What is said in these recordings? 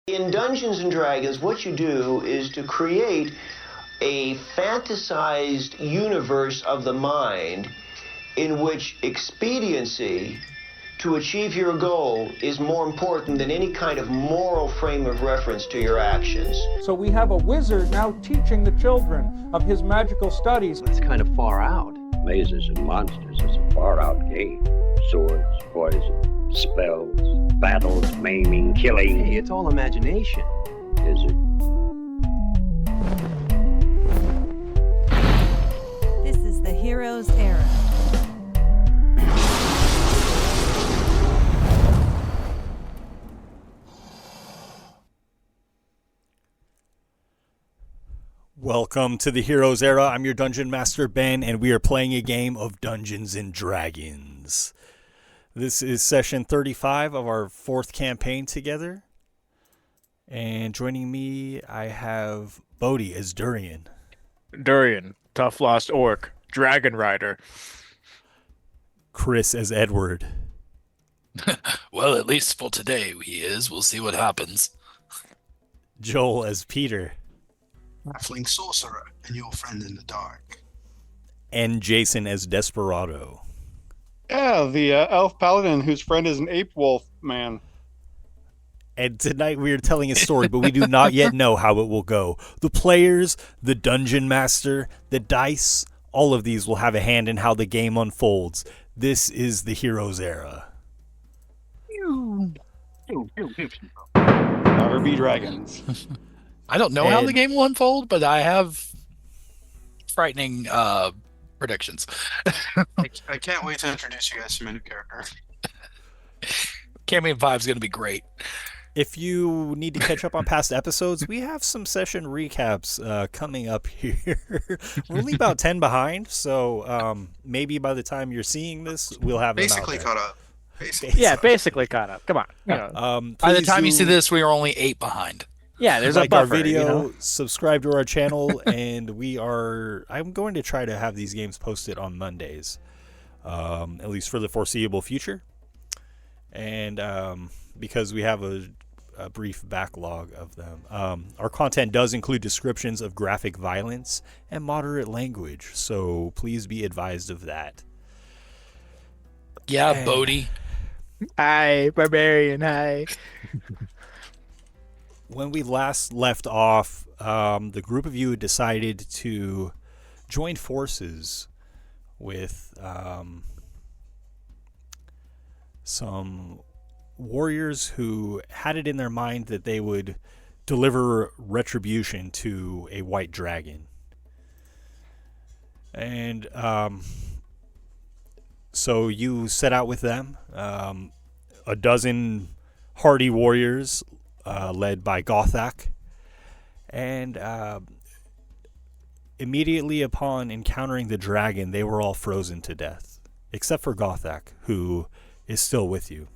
In Dungeons and Dragons, what you do is to create a fantasized universe of the mind in which expediency to achieve your goal is more important than any kind of moral frame of reference to your actions. So we have a wizard now teaching the children of his magical studies. That's kind of far out. Mazes and monsters is a far-out game. Swords, poison, spells, battles, maiming, killing. Hey, it's all imagination. Is it? This is the Heroes Era. Welcome to the Heroes Era. I'm your Dungeon Master, Ben, and we are playing a game of Dungeons and Dragons. This is session 35 of our fourth campaign together. And joining me, I have Bodhi as Durian. Durian, tough lost orc, dragon rider. Chris as Edward. Well, at least for today he is. We'll see what happens. Joel as Peter. Halfling sorcerer and your friend in the dark. And Jason as Desperado. Yeah, the elf paladin whose friend is an ape wolf man. And tonight we are telling a story, but we do not yet know how it will go. The players, the dungeon master, the dice, all of these will have a hand in how the game unfolds. This is the Heroes Era. Never be dragons. I don't know how the game will unfold, but I have frightening predictions. I can't wait to introduce you guys to my new character. Campaign 5 is going to be great. If you need to catch up on past episodes, we have some session recaps coming up here. We're only about 10 behind, so maybe by the time you're seeing this, we'll have Basically them out caught up. Basically. Yeah, basically caught up. Come on. You know. By the time you see this, we are only 8 behind. Yeah, there's like a buffer, our video, you know? subscribe to our channel, and I'm going to try to have these games posted on Mondays, at least for the foreseeable future. And because we have a brief backlog of them, our content does include descriptions of graphic violence and moderate language, so please be advised of that. Yeah, Bodhi. Hi, barbarian, hi. When we last left off, the group of you decided to join forces with some warriors who had it in their mind that they would deliver retribution to a white dragon. And so you set out with them, a dozen hardy warriors led by Gothak, and immediately upon encountering the dragon, they were all frozen to death, except for Gothak, who is still with you.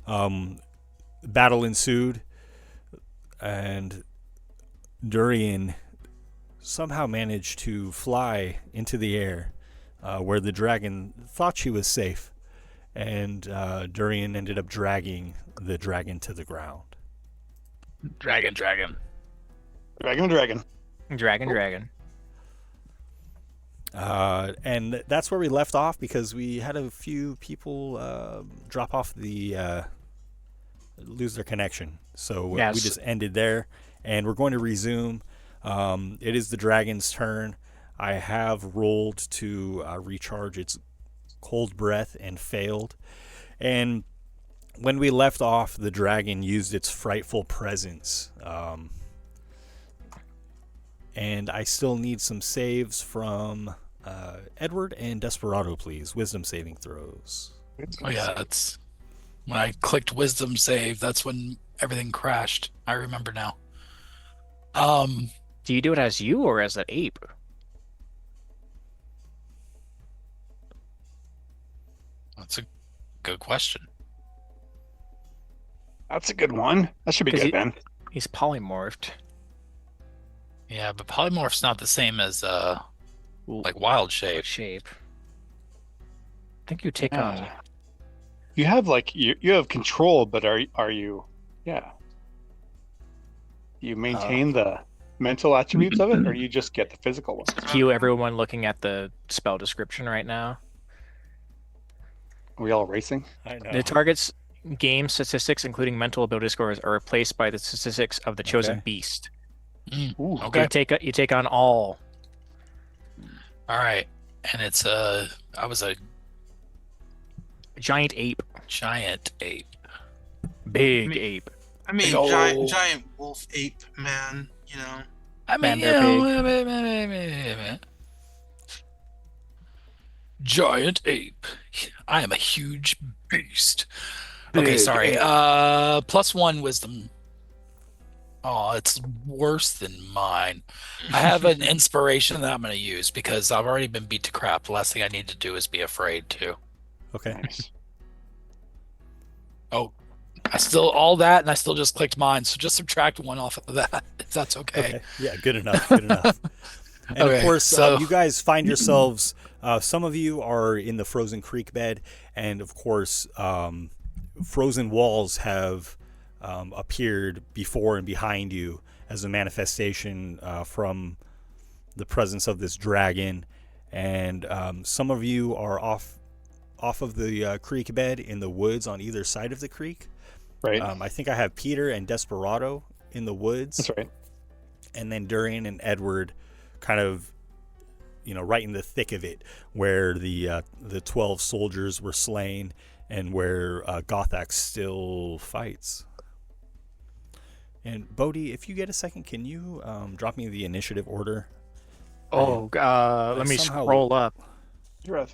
Battle ensued, and Durian somehow managed to fly into the air where the dragon thought she was safe, and Durian ended up dragging the dragon to the ground. Dragon. Dragon. And that's where we left off, because we had a few people drop off lose their connection. So Yes. we just ended there, and we're going to resume. It is the dragon's turn. I have rolled to recharge its cold breath and failed. And when we left off, the dragon used its frightful presence. And I still need some saves from Edward and Desperado, please. Wisdom saving throws. Oh, yeah, that's when I clicked wisdom save. That's when everything crashed. I remember now. Do you do it as you or as an ape? That's a good question. That's a good one. That should be 'Cause good, Ben. He's polymorphed. Yeah, but polymorph's not the same as like wild shape. Shape. I think you take on. You have you have control, but are you? Yeah. You maintain the mental attributes of it, or you just get the physical ones? Cue everyone looking at the spell description right now. Are we all racing? I know. The target's game statistics, including mental ability scores, are replaced by the statistics of the chosen beast. Ooh, Okay. You take on all. All right. And it's I was a Giant ape. giant ape. Big ape. I mean, Big ol' giant wolf ape man. You know. I mean, Vanderpig. Giant ape. I am a huge beast. Okay, Big sorry. ape. +1 wisdom. Oh, it's worse than mine. I have an inspiration that I'm going to use because I've already been beat to crap. The last thing I need to do is be afraid too. Okay. nice. Oh, I still all that, and I still just clicked mine. So just subtract 1 off of that, if that's okay. Okay. Yeah, good enough. Good enough. And Okay, of course, so- you guys find yourselves. Some of you are in the frozen creek bed, and of course, frozen walls have appeared before and behind you as a manifestation from the presence of this dragon. And some of you are off of the creek bed in the woods on either side of the creek. Right. I think I have Peter and Desperado in the woods. That's right. And then Durian and Edward kind of, right in the thick of it, where the 12 soldiers were slain and where Gothax still fights. And Bodhi, if you get a second, can you drop me the initiative order? Oh, let me somehow- scroll up. You're right.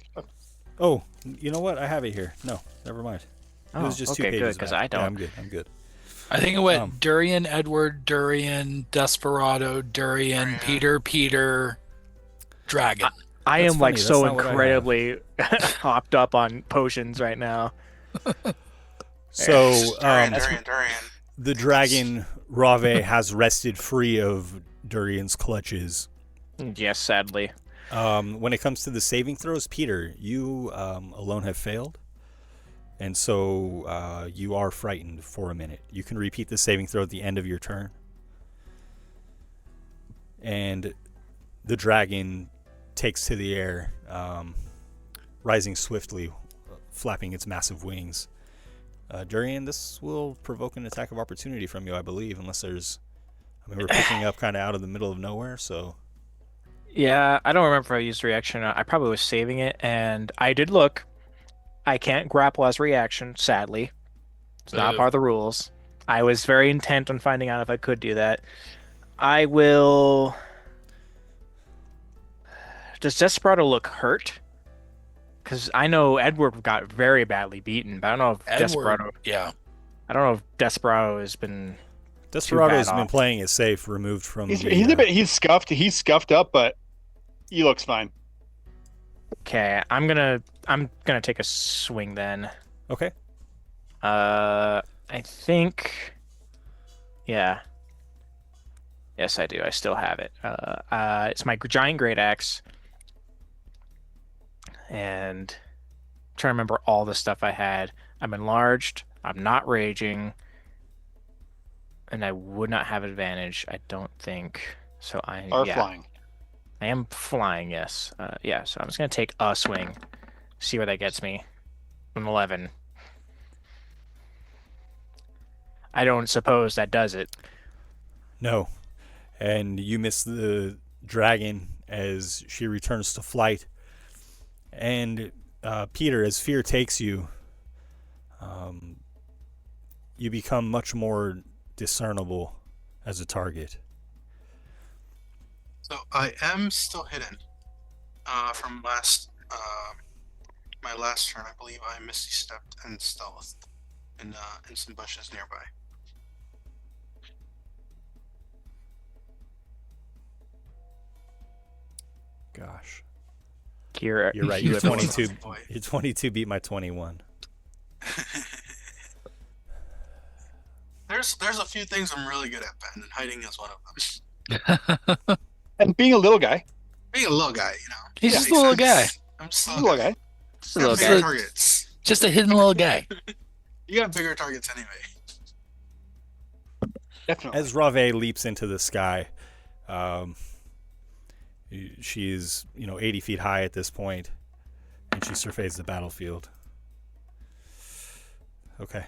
Oh, you know what? I have it here. No, never mind. It was just 2 okay, pages good, 'cause back. I don't. Yeah, I'm good. I think it went Durian, Edward, Durian, Desperado, Durian, Peter, Dragon. I That's am like funny, so that's not what I have. incredibly hopped up on potions right now. So, Durian. the dragon Rave has wrested free of Durian's clutches. Yes, sadly. When it comes to the saving throws, Peter, you alone have failed. And so you are frightened for a minute. You can repeat the saving throw at the end of your turn. And the dragon takes to the air, rising swiftly, flapping its massive wings. Durian, this will provoke an attack of opportunity from you, I believe, unless there's... we're picking up kind of out of the middle of nowhere, so... Yeah, I don't remember if I used reaction. I probably was saving it, and I did look. I can't grapple as reaction, sadly. It's not part of the rules. I was very intent on finding out if I could do that. I will... Does Desperado look hurt? Because I know Edward got very badly beaten, but I don't know if Desperado... Yeah. I don't know if Desperado has been... Desperado has bad been off. playing it safe, removed from He's the, he's scuffed up, but he looks fine. Okay, I'm gonna take a swing then. Okay. I think, yeah. Yes, I do. I still have it. It's my giant great axe, and I'm trying to remember all the stuff I had. I'm enlarged. I'm not raging, and I would not have advantage. I don't think so. Flying. I am flying. Yes. Yeah. So I'm just gonna take a swing, see where that gets me. An 11. I don't suppose that does it. No. And you miss the dragon as she returns to flight. And Peter, as fear takes you, you become much more discernible as a target. So I am still hidden from my last turn. I believe I misty stepped and stealthed in some bushes nearby. Gosh. You're right. you Your have 22. Your 22 beat my 21. There's a few things I'm really good at, Ben, and hiding is one of them. And being a little guy. Being a little guy, He's just a little guy. I'm just He's a little guy. Just a Got little bigger guy. targets. Just a hidden little guy. You got bigger targets anyway. Definitely. As Rave leaps into the sky, she's 80 feet high at this point, and she surveys the battlefield. Okay.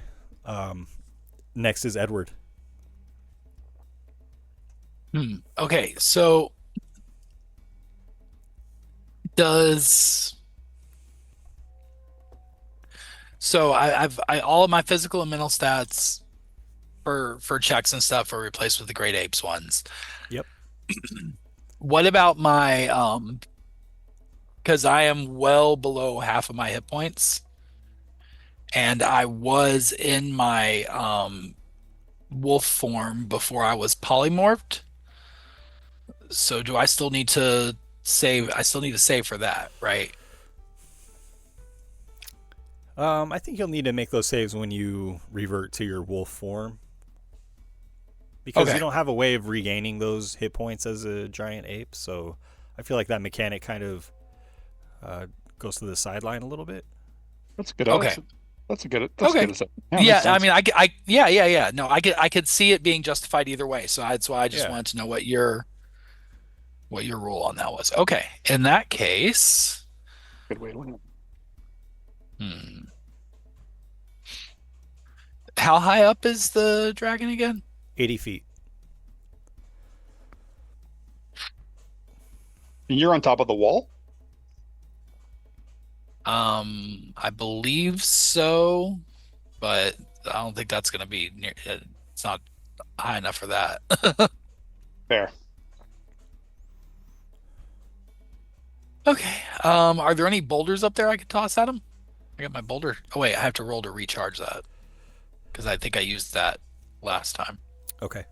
Next is Edward. Okay, so I've all of my physical and mental stats for checks and stuff are replaced with the Great Apes ones. Yep. What about my because I am well below half of my hit points, and I was in my wolf form before I was polymorphed. So do I still need to save? I still need to save for that, right? I think you'll need to make those saves when you revert to your wolf form. Because you don't have a way of regaining those hit points as a giant ape, so I feel like that mechanic kind of goes to the sideline a little bit. That's good. Okay. That's good. Okay. Good. Yeah, I mean, yeah. No, I could see it being justified either way. So that's why I just wanted to know what your rule on that was. Okay. In that case, good way to win it. How high up is the dragon again? 80 feet. And you're on top of the wall? I believe so, but I don't think that's going to be near. It's not high enough for that. Fair. Okay. Are there any boulders up there I could toss at him? I got my boulder. Oh wait, I have to roll to recharge that because I think I used that last time. Okay.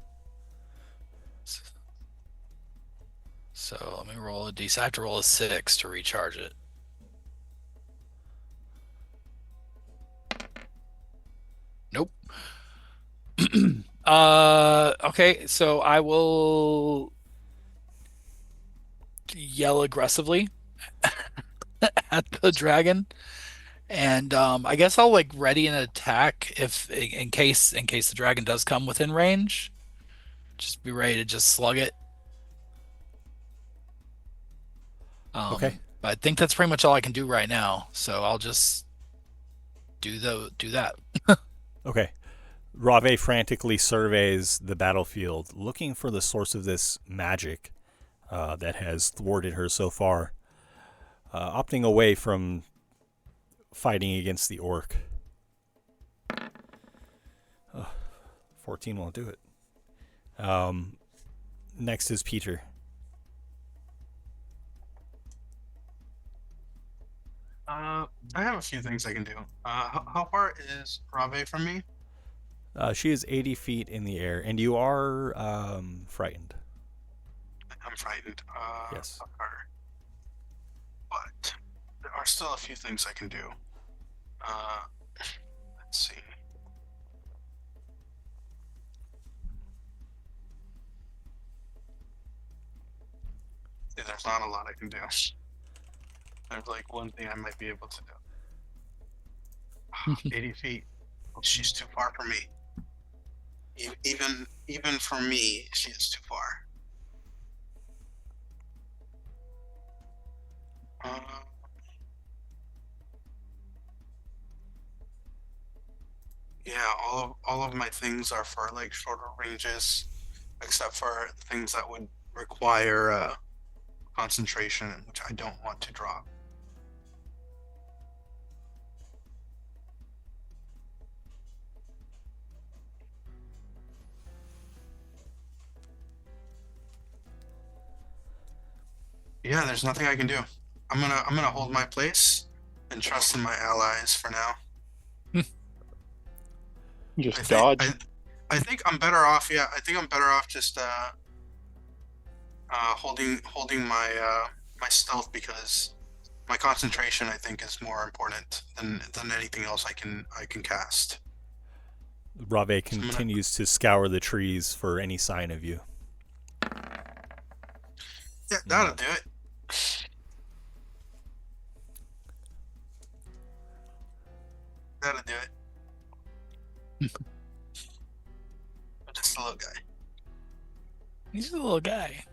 So let me roll a d6. I have to roll a 6 to recharge it. Nope. Okay, so I will yell aggressively at the dragon, and I guess I'll like ready an attack if in case the dragon does come within range. Just be ready to just slug it. Okay. But I think that's pretty much all I can do right now. So I'll just do that. Okay. Rave frantically surveys the battlefield, looking for the source of this magic that has thwarted her so far, opting away from fighting against the orc. 14 won't do it. Next is Peter. I have a few things I can do. How far is Rave from me? She is 80 feet in the air, and you are frightened. I'm frightened. Yes. But there are still a few things I can do. Let's see. There's not a lot I can do. There's like one thing I might be able to do. 80 feet. She's too far for me. Even for me, she is too far. Yeah, all of my things are for like shorter ranges, except for things that would require concentration, which I don't want to drop. Yeah, there's nothing I can do. I'm gonna hold my place and trust in my allies for now. Just dodge. I think I'm better off. Yeah, I think I'm better off just holding my my stealth, because my concentration I think is more important than anything else I can cast. Rave continues to scour the trees for any sign of you. Yeah, that'll do it. That'll do it. Just little guy. He's a little guy.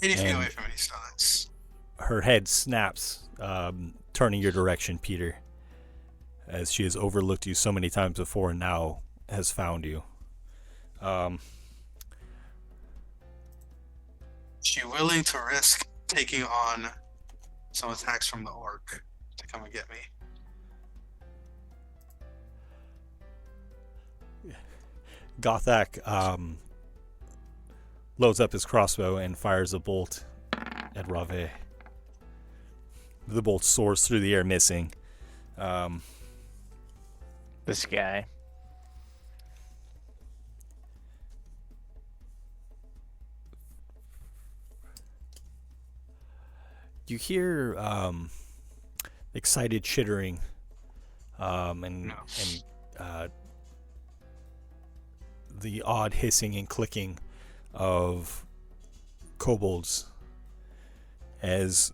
80 feet And- away from me, so that's... Her head snaps, turning your direction, Peter, as she has overlooked you so many times before and now has found you. She willing to risk taking on some attacks from the orc to come and get me? Gothak loads up his crossbow and fires a bolt at Rave. The bolt soars through the air, missing. This guy. You hear excited chittering and the odd hissing and clicking of kobolds as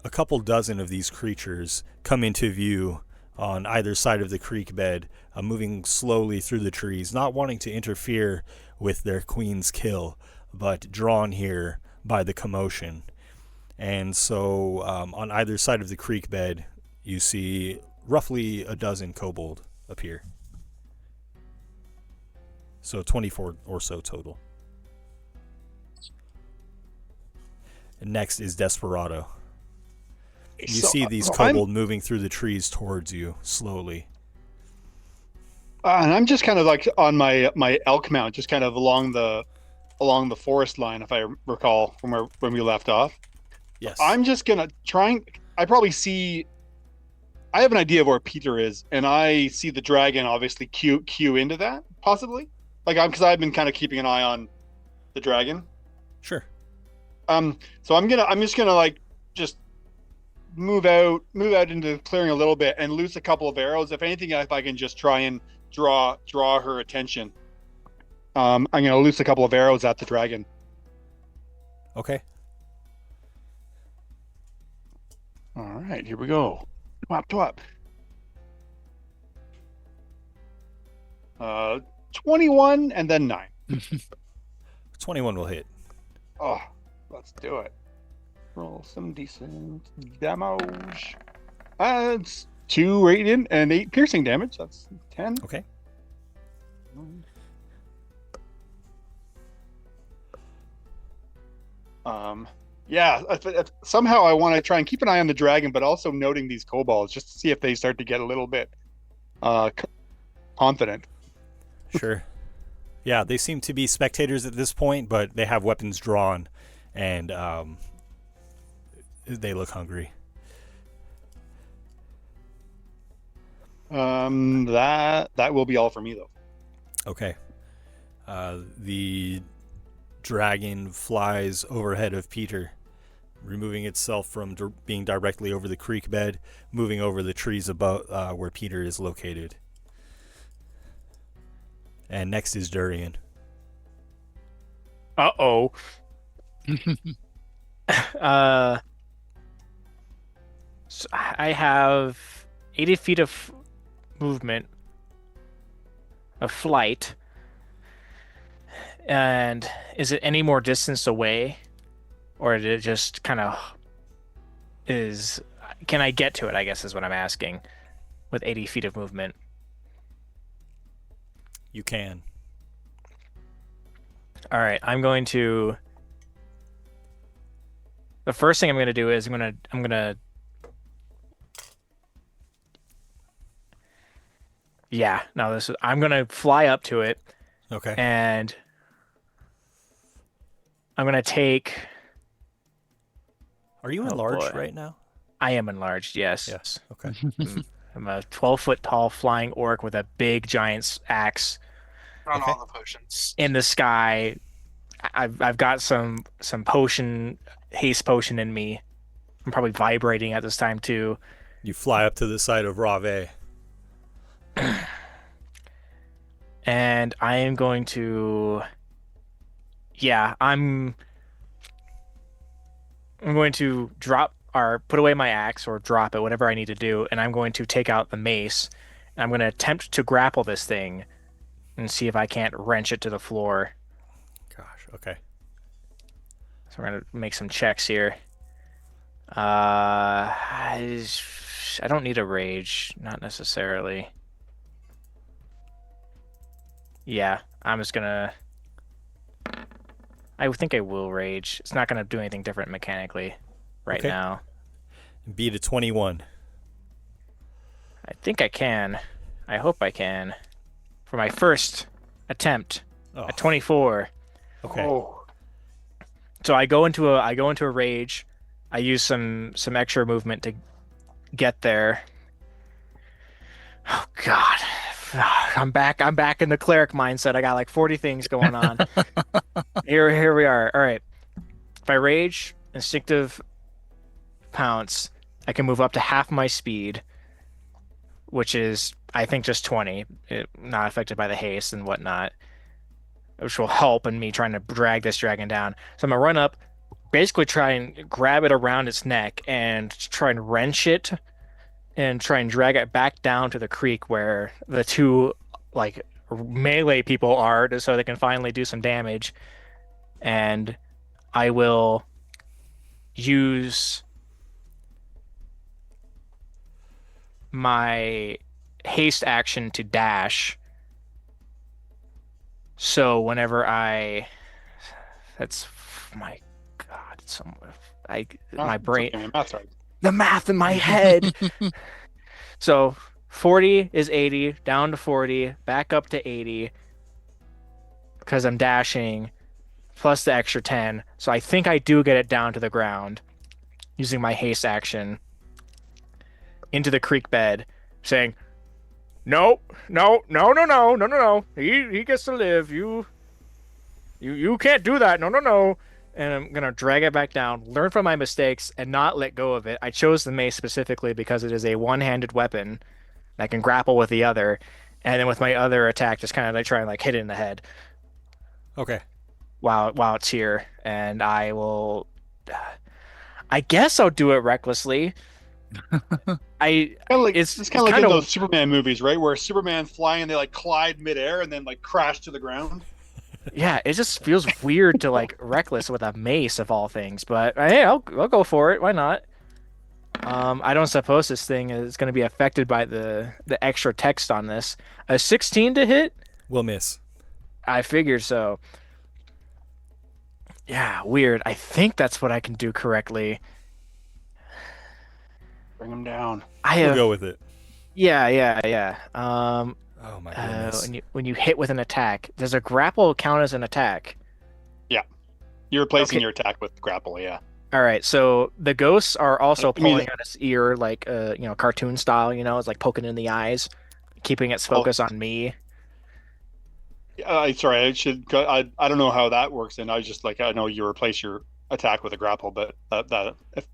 a couple dozen of these creatures come into view on either side of the creek bed, moving slowly through the trees, not wanting to interfere with their queen's kill, but drawn here by the commotion. And so on either side of the creek bed, you see roughly a dozen kobold appear. So 24 or so total. And next is Desperado. You see these kobold moving through the trees towards you slowly. And I'm just kind of like on my elk mount, just kind of along the forest line, if I recall from when we left off. Yes. I'm just gonna I have an idea of where Peter is, and I see the dragon obviously cue into that, possibly. Because I've been kind of keeping an eye on the dragon. Sure. So I'm just gonna just move out into the clearing a little bit and loose a couple of arrows. If anything, if I can just try and draw her attention. I'm gonna loose a couple of arrows at the dragon. Okay. All right, here we go. Twap. 21 and then 9. 21 will hit. Oh, let's do it. Roll some decent damage. It's 2 radiant and 8 piercing damage. That's 10. Okay. Yeah. Somehow I want to try and keep an eye on the dragon, but also noting these kobolds just to see if they start to get a little bit confident. Sure. Yeah, they seem to be spectators at this point, but they have weapons drawn, and they look hungry. That will be all for me, though. Okay. The dragon flies overhead of Peter, removing itself from being directly over the creek bed, moving over the trees above where Peter is located. And next is Durian. Uh-oh. So I have 80 feet of movement, of flight. And is it any more distance away? Or did it just kind of can I get to it, I guess is what I'm asking, with 80 feet of movement? You can. All right, the first thing I'm going to do is I'm going to I'm going to fly up to it. Okay. And I'm going to take... Are you enlarged right now? I am enlarged, yes. Yes. Okay. I'm a 12-foot tall flying orc with a big giant axe. On all the potions. In the sky. I've got some haste potion in me. I'm probably vibrating at this time too. You fly up to the side of Rave. And I am going to... Yeah, I'm going to drop or put away my axe or drop it, whatever I need to do, and I'm going to take out the mace. And I'm going to attempt to grapple this thing and see if I can't wrench it to the floor. Gosh. Okay. So we're gonna make some checks here. I don't need a rage, not necessarily. Yeah, I'm just gonna. I think I will rage. It's not gonna do anything different mechanically right now. Beat a 21. I think I can. I hope I can. For my first attempt, a 24. Okay. Oh. So I go into a rage. I use some extra movement to get there. Oh God. I'm back in the cleric mindset. I got like 40 things going on. Here we are. All right. If I rage, instinctive pounce, I can move up to half my speed, which is I think just 20, not affected by the haste and whatnot, which will help in me trying to drag this dragon down. So I'm gonna run up, basically try and grab it around its neck and try and wrench it and try and drag it back down to the creek where the two like melee people are, so they can finally do some damage. And I will use my haste action to dash. So whenever that's my God, my brain, the math in my head. So 40 is 80, down to 40, back up to 80, because I'm dashing, plus the extra 10. So I think I do get it down to the ground using my haste action into the creek bed, saying, No. He gets to live. You can't do that. No. And I'm gonna drag it back down, learn from my mistakes, and not let go of it. I chose the mace specifically because it is a one-handed weapon that can grapple with the other, and then with my other attack, just kind of like try and like hit it in the head. Okay. While it's here, and I will. I guess I'll do it recklessly. It's kind of like in those Superman movies, right? Where Superman's flying and they like collide midair and then like crash to the ground. Yeah, it just feels weird to like reckless with a mace of all things, but hey, I'll go for it. Why not? I don't suppose this thing is going to be affected by the extra text on this. A 16 to hit? Will miss. I figured so. Yeah, weird. I think that's what I can do correctly. Bring him down. We'll go with it. Yeah. Oh my goodness. When you hit with an attack, does a grapple count as an attack? Yeah. You're replacing your attack with grapple, yeah. All right, so the ghosts are also pulling on its ear, like cartoon style. It's like poking in the eyes, keeping its focus on me. Sorry, I should. I don't know how that works, and I just I know you replace your attack with a grapple, but that if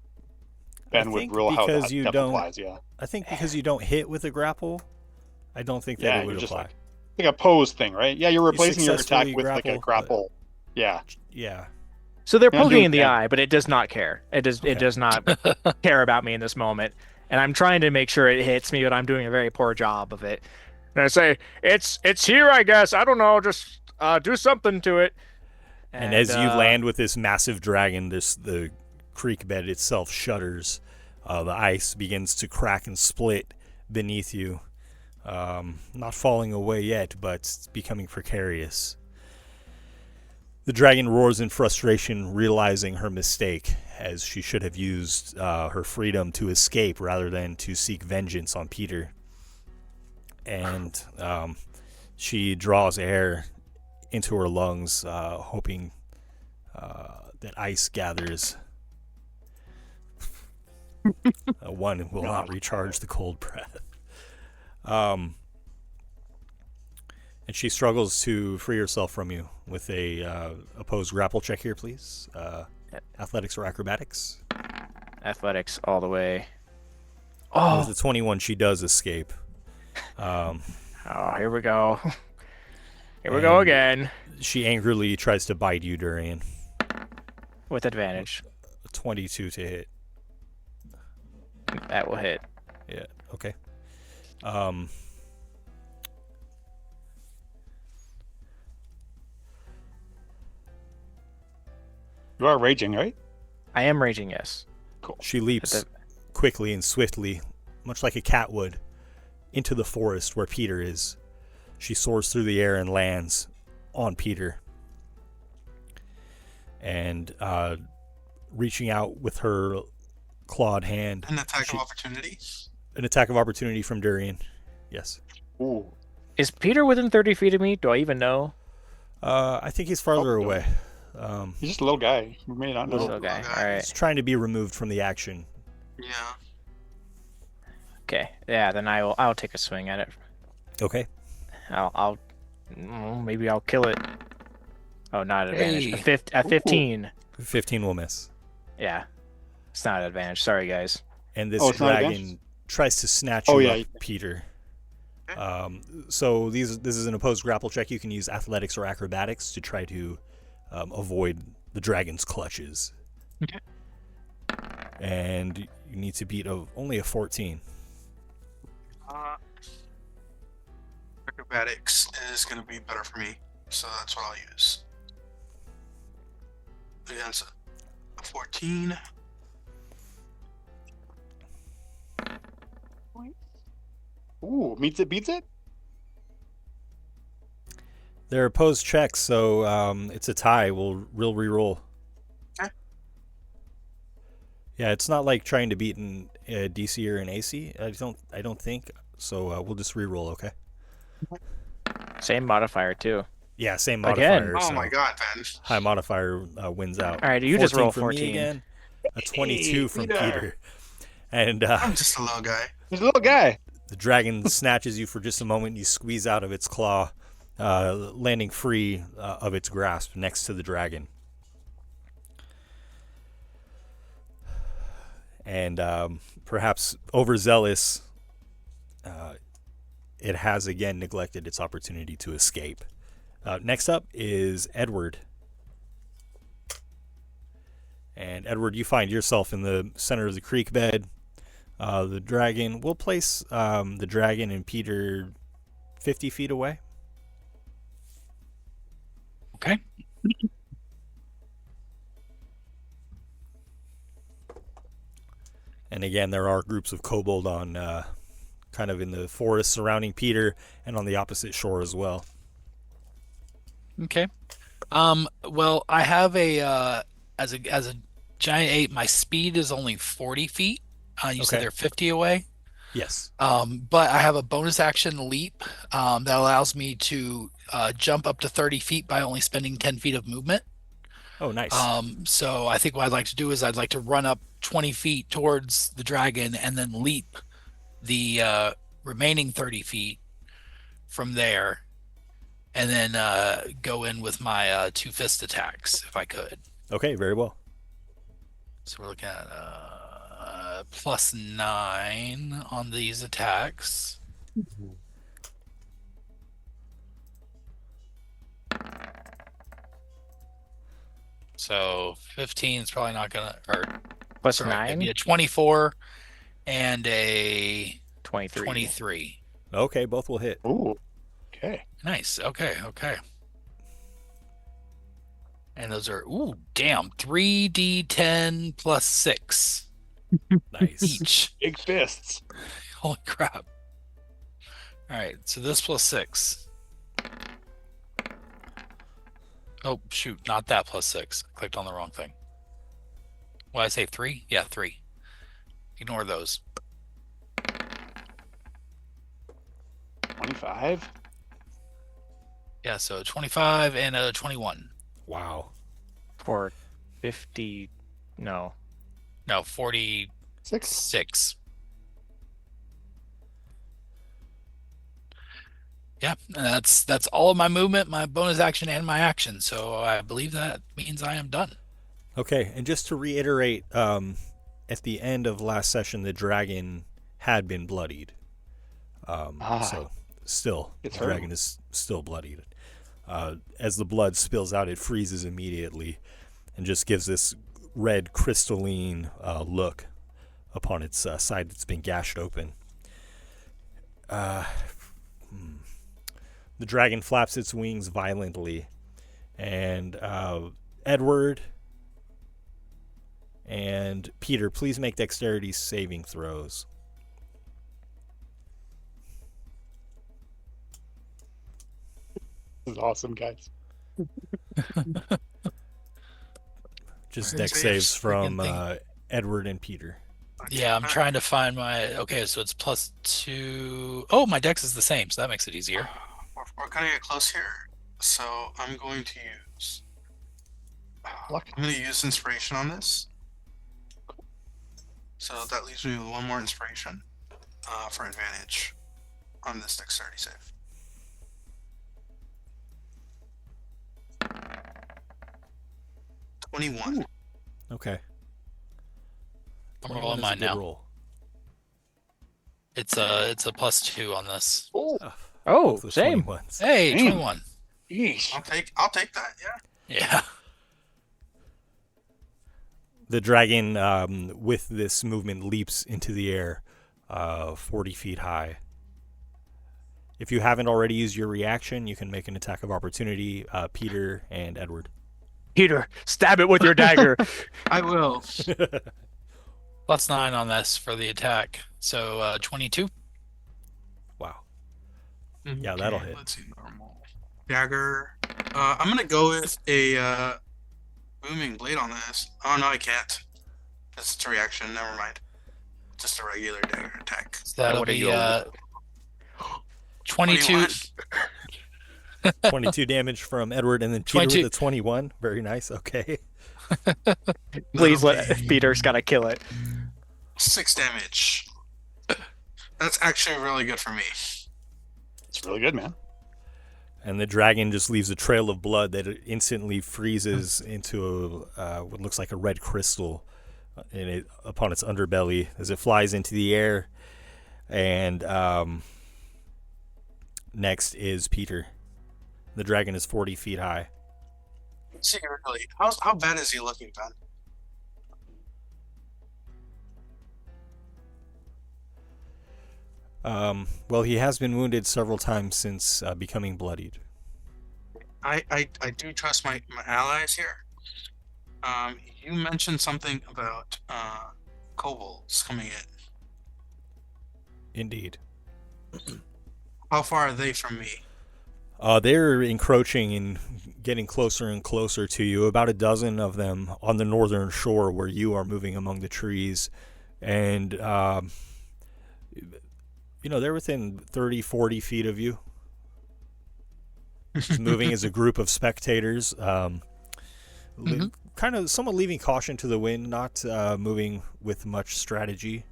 Ben would rule how that applies, yeah. I think because you don't hit with a grapple, I don't think that it would apply. Like a pose thing, right? Yeah, you're replacing your attack with like a grapple. Yeah. So they're poking in the eye, but it does not care. It does not care about me in this moment. And I'm trying to make sure it hits me, but I'm doing a very poor job of it. And I say, it's here, I guess. I don't know. Just do something to it. And as you land with this massive dragon, the creek bed itself shudders. The ice begins to crack and split beneath you. Not falling away yet, but becoming precarious. The dragon roars in frustration, realizing her mistake, as she should have used her freedom to escape rather than to seek vengeance on Peter. And she draws air into her lungs, hoping that ice gathers. One will not recharge the cold breath. And she struggles to free herself from you with a opposed grapple check here, please. Athletics or acrobatics? Athletics all the way. Oh, with the 21, she does escape. Here we go. Here we go again. She angrily tries to bite you, Durian. With advantage. 22 to hit. That will hit. Yeah, okay. You are raging, right? I am raging, yes. Cool. She leaps quickly and swiftly, much like a cat would, into the forest where Peter is. She soars through the air and lands on Peter. And reaching out with her clawed hand. An attack of opportunity? An attack of opportunity from Durian. Yes. Ooh. Is Peter within 30 feet of me? Do I even know? I think he's farther away. He's just a little guy. We may not know. Little guy. All right. He's trying to be removed from the action. Yeah. Okay. Yeah. Then I'll take a swing at it. Okay. Maybe I'll kill it. Oh, not advantage. Hey. At 15. 15 will miss. Yeah. It's not advantage. Sorry, guys. And this it's not dragon advantage? tries to snatch Oh, you yeah. up, Peter. So this is an opposed grapple check. You can use athletics or acrobatics to try to avoid the dragon's clutches. Okay. And you need to beat only a 14. Acrobatics is going to be better for me, so that's what I'll use. Against a 14. Ooh, meets it, beats it? They're opposed checks, so it's a tie. We'll re-roll. Okay. Yeah, it's not like trying to beat an DC or an AC. I don't think. So we'll just re-roll, okay? Same modifier too. Yeah, same Again. modifier. Oh so my god, man. high modifier wins out. All right, you just roll for me 14. again. A 22 from Peter. Peter. And I'm just a little guy. He's a little guy. the dragon snatches you for just a moment. You squeeze out of its claw, landing free of its grasp next to the dragon. And perhaps overzealous, it has again neglected its opportunity to escape. Next up is Edward. And Edward, you find yourself in the center of the creek bed. The dragon, we'll place the dragon and Peter 50 feet away. Okay. And again, there are groups of kobold on kind of in the forest surrounding Peter and on the opposite shore as well. Okay. Well, I have a as a giant ape, my speed is only 40 feet. You said Okay. they're 50 away. Yes. But I have a bonus action leap that allows me to jump up to 30 feet by only spending 10 feet of movement. Oh, nice. So I think what I'd like to do is I'd like to run up 20 feet towards the dragon and then leap the remaining 30 feet from there, and then go in with my two fist attacks if I could. Okay, very well. So we're looking at +9 on these attacks. So 15 is probably not gonna, or Plus sorry, 9? maybe a 24 and a 23. 23. Okay, both will hit. Ooh. Okay. Nice. Okay. And those are, ooh, damn, 3d10 plus 6 Nice. each. Big fists. Holy crap. All right, so this plus 6. Oh, shoot, not that plus 6. I clicked on the wrong thing. What did I say, 3? Yeah, 3. Ignore those. 25. Yeah, so 25 and a 21. Wow. For 50. No. No, 46. 6. Yeah, and that's all of my movement, my bonus action, and my action. So I believe that means I am done. Okay, and just to reiterate, at the end of last session, the dragon had been bloodied. So still, the It's dragon hurting. is still bloodied. As the blood spills out, it freezes immediately and just gives this red crystalline look upon its side that's been gashed open. The dragon flaps its wings violently, and Edward, And Peter, please make dexterity saving throws. This is awesome, guys. Just dex saves from Freaking Edward and Peter. Yeah, I'm trying to find my. Okay, so it's +2. Oh, my dex is the same, so that makes it easier. We're gonna get close here, so I'm going to use. I'm going to use inspiration on this. So that leaves me with one more inspiration for advantage on this dexterity save. +21. Okay. I'm rolling mine now. Roll. It's a +2 on this. Oh, Those same. 21s. Hey, 21. Yeesh. I'll take that. Yeah. Yeah. The dragon, with this movement, leaps into the air, 40 feet high. If you haven't already used your reaction, you can make an attack of opportunity, Peter and Edward. Peter, stab it with your dagger. I will. +9 on this for the attack. So 22. Wow. Yeah, that'll hit. Let's see, normal. Dagger. I'm going to go with a booming blade on this. Oh, no, I can't. That's a reaction. Never mind. Just a regular dagger attack. So that'll What are be you 22. 22 damage from Edward, and then Peter 22. with a 21. Very nice. Okay. Please let Peter's gotta kill it. 6 damage. That's actually really good for me. It's really good, man. And the dragon just leaves a trail of blood that instantly freezes into what looks like a red crystal upon its underbelly as it flies into the air. And next is Peter. The dragon is 40 feet high. See, really, how bad is he looking, Ben? Well, he has been wounded several times since becoming bloodied. I do trust my allies here. You mentioned something about kobolds coming in. Indeed. How far are they from me? They're encroaching and getting closer and closer to you. About a dozen of them on the northern shore where you are moving among the trees. And, they're within 30, 40 feet of you. Just moving as a group of spectators. Kind of somewhat leaving caution to the wind, not moving with much strategy.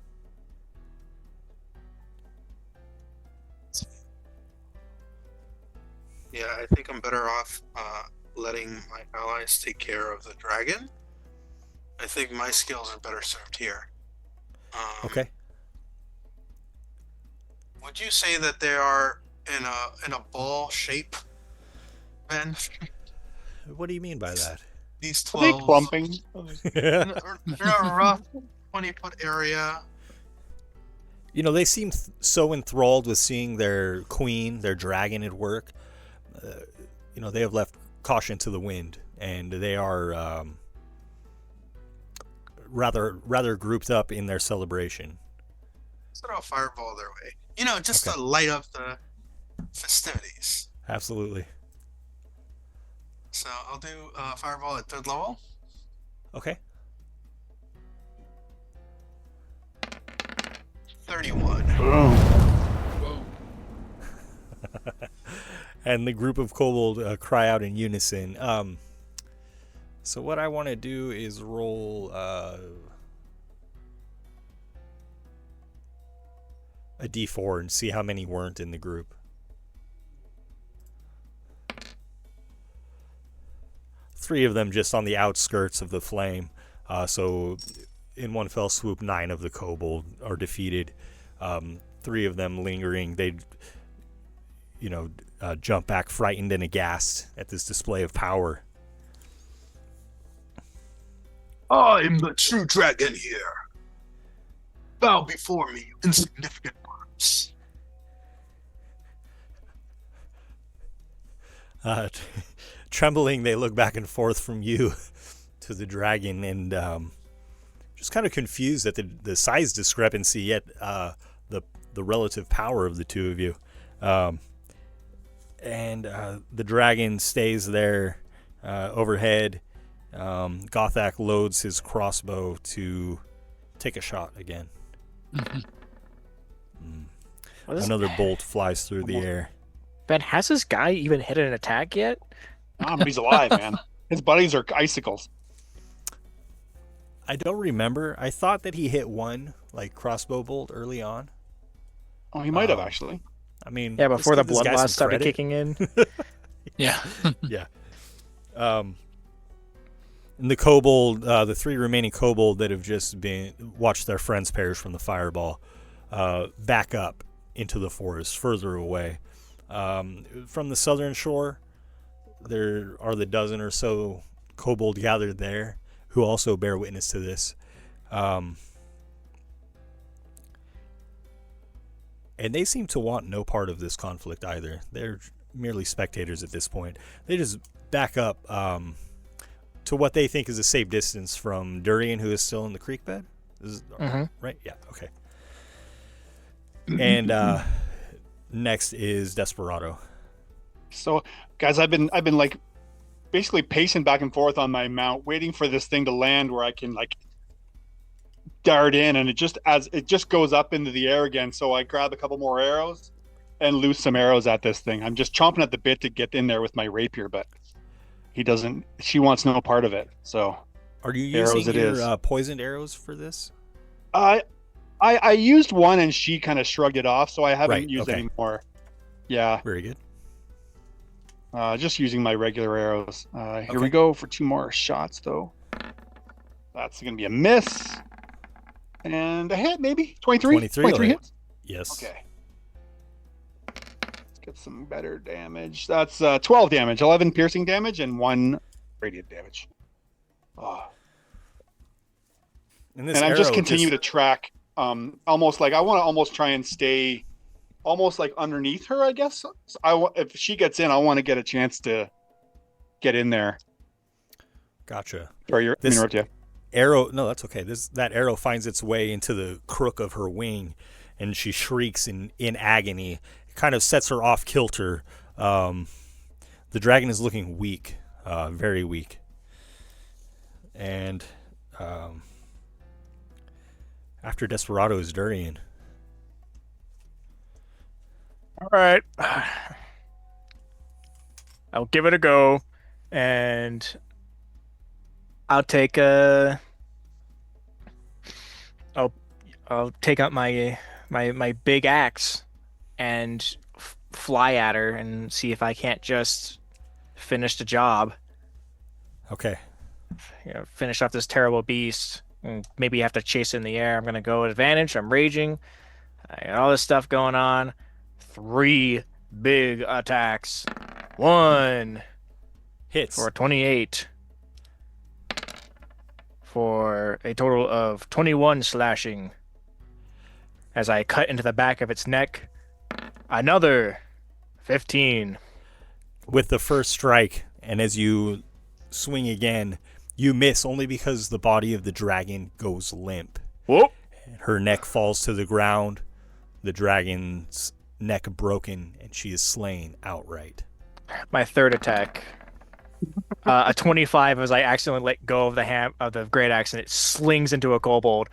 Yeah, I think I'm better off letting my allies take care of the dragon. I think my skills are better served here. Okay. Would you say that they are in a ball shape, Ben? What do you mean by that? These Are they 12 clumping? in a rough 20-foot area. They seem so enthralled with seeing their queen, their dragon at work. They have left caution to the wind, and they are rather grouped up in their celebration. Throw a fireball their way. Just to light up the festivities. Absolutely. So I'll do fireball at 3rd level. Okay. 31. Boom. And the group of kobold cry out in unison. So what I want to do is roll a d4 and see how many weren't in the group. Three of them just on the outskirts of the flame. So in one fell swoop, 9 of the kobold are defeated. 3 of them lingering. They jump back frightened and aghast at this display of power. I am the true dragon here. Bow before me, you insignificant worms. Trembling, they look back and forth from you to the dragon, and just kind of confused at the size discrepancy, yet the relative power of the two of you. And the dragon stays there overhead. Gothak loads his crossbow to take a shot again. Another bolt flies through the air. Ben, has this guy even hit an attack yet? He's alive, man. His buddies are icicles. I don't remember. I thought that he hit one crossbow bolt early on. Oh, he might have actually. I mean, yeah, before the bloodlust started kicking in. Yeah. Yeah. And the kobold, the 3 remaining kobold that have just watched their friends perish from the fireball, back up into the forest, further away. From the southern shore, there are the dozen or so kobold gathered there who also bear witness to this. And they seem to want no part of this conflict either. They're merely spectators at this point. They just back up to what they think is a safe distance from Durian, who is still in the creek bed. Right? Yeah, okay. And next is Desperado. So, guys, I've been basically pacing back and forth on my mount, waiting for this thing to land where I can dart in, and it just goes up into the air again. So I grab a couple more arrows and loose some arrows at this thing. I'm just chomping at the bit to get in there with my rapier, but he doesn't. She wants no part of it. So, are you using your poisoned arrows for this? I used one and she kind of shrugged it off, so I haven't used any more. Yeah. Very good. Just using my regular arrows. Here we go for 2 more shots, though. That's going to be a miss. And a hit, maybe? 23 hits? Yes. Okay. Let's get some better damage. That's 12 damage, 11 piercing damage, and 1 radiant damage. Oh. And I'm just continuing to track. Almost I want to almost try and stay almost underneath her, I guess. So if she gets in, I want to get a chance to get in there. Gotcha. Sorry, interrupt you. Arrow, no, that's okay. That arrow finds its way into the crook of her wing, and she shrieks in agony. It kind of sets her off kilter. The dragon is looking weak, very weak. And after Desperado is Durian. All right. I'll give it a go, and I'll take I'll take out my big axe and fly at her and see if I can't just finish the job. Okay. Finish off this terrible beast. And maybe have to chase it in the air. I'm gonna go with advantage. I'm raging. I got all this stuff going on. 3 big attacks. 1 hits for 28. For a total of 21 slashing. As I cut into the back of its neck. Another 15. With the first strike, and as you swing again, you miss only because the body of the dragon goes limp. Whoop! Her neck falls to the ground, the dragon's neck broken, and she is slain outright. My third attack. A 25 as I accidentally let go of the great axe, and it slings into a kobold.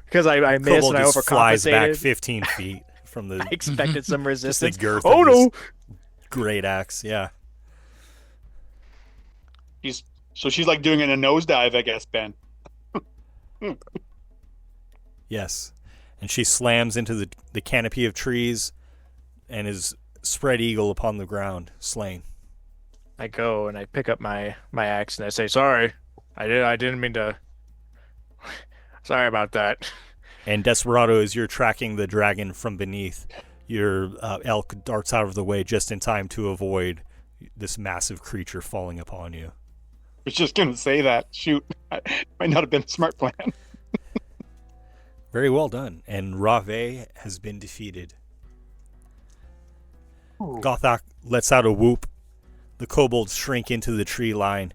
Because I missed and I overcompensated. Flies back 15 feet from the. I expected some resistance. Just the girth oh of no! Great axe, yeah. She's doing it in a nosedive, I guess, Ben. Yes. And she slams into the canopy of trees and is spread eagle upon the ground, slain. I go and I pick up my axe and I say, "Sorry, I didn't mean to. Sorry about that." And Desperado, as you're tracking the dragon from beneath, your elk darts out of the way just in time to avoid this massive creature falling upon you. I was just going to say that. Shoot. Might not have been a smart plan. Very well done. And Rave has been defeated. Gothak lets out a whoop. The kobolds shrink into the tree line.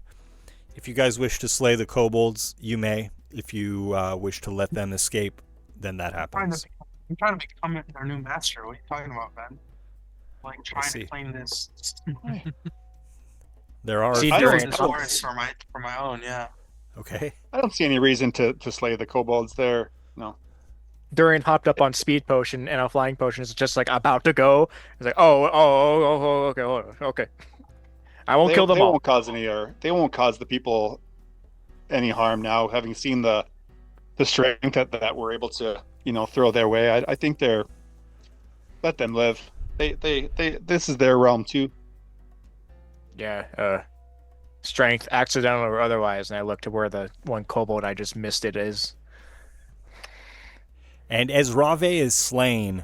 If you guys wish to slay the kobolds, you may. If you wish to let them escape, then that happens. I'm trying to become their new master. What are you talking about, Ben? Like trying to claim this. There are for my own, yeah. Okay. I don't see any reason to slay the kobolds there. No. Durian hopped up on speed potion, and a flying potion is just like about to go. It's like, oh, okay. I won't kill them all. They won't cause the people any harm now, having seen the strength that we're able to, throw their way. I think let them live. They this is their realm too. Yeah, strength, accidental or otherwise, and I look to where the one kobold I just missed it is. And as Rave is slain,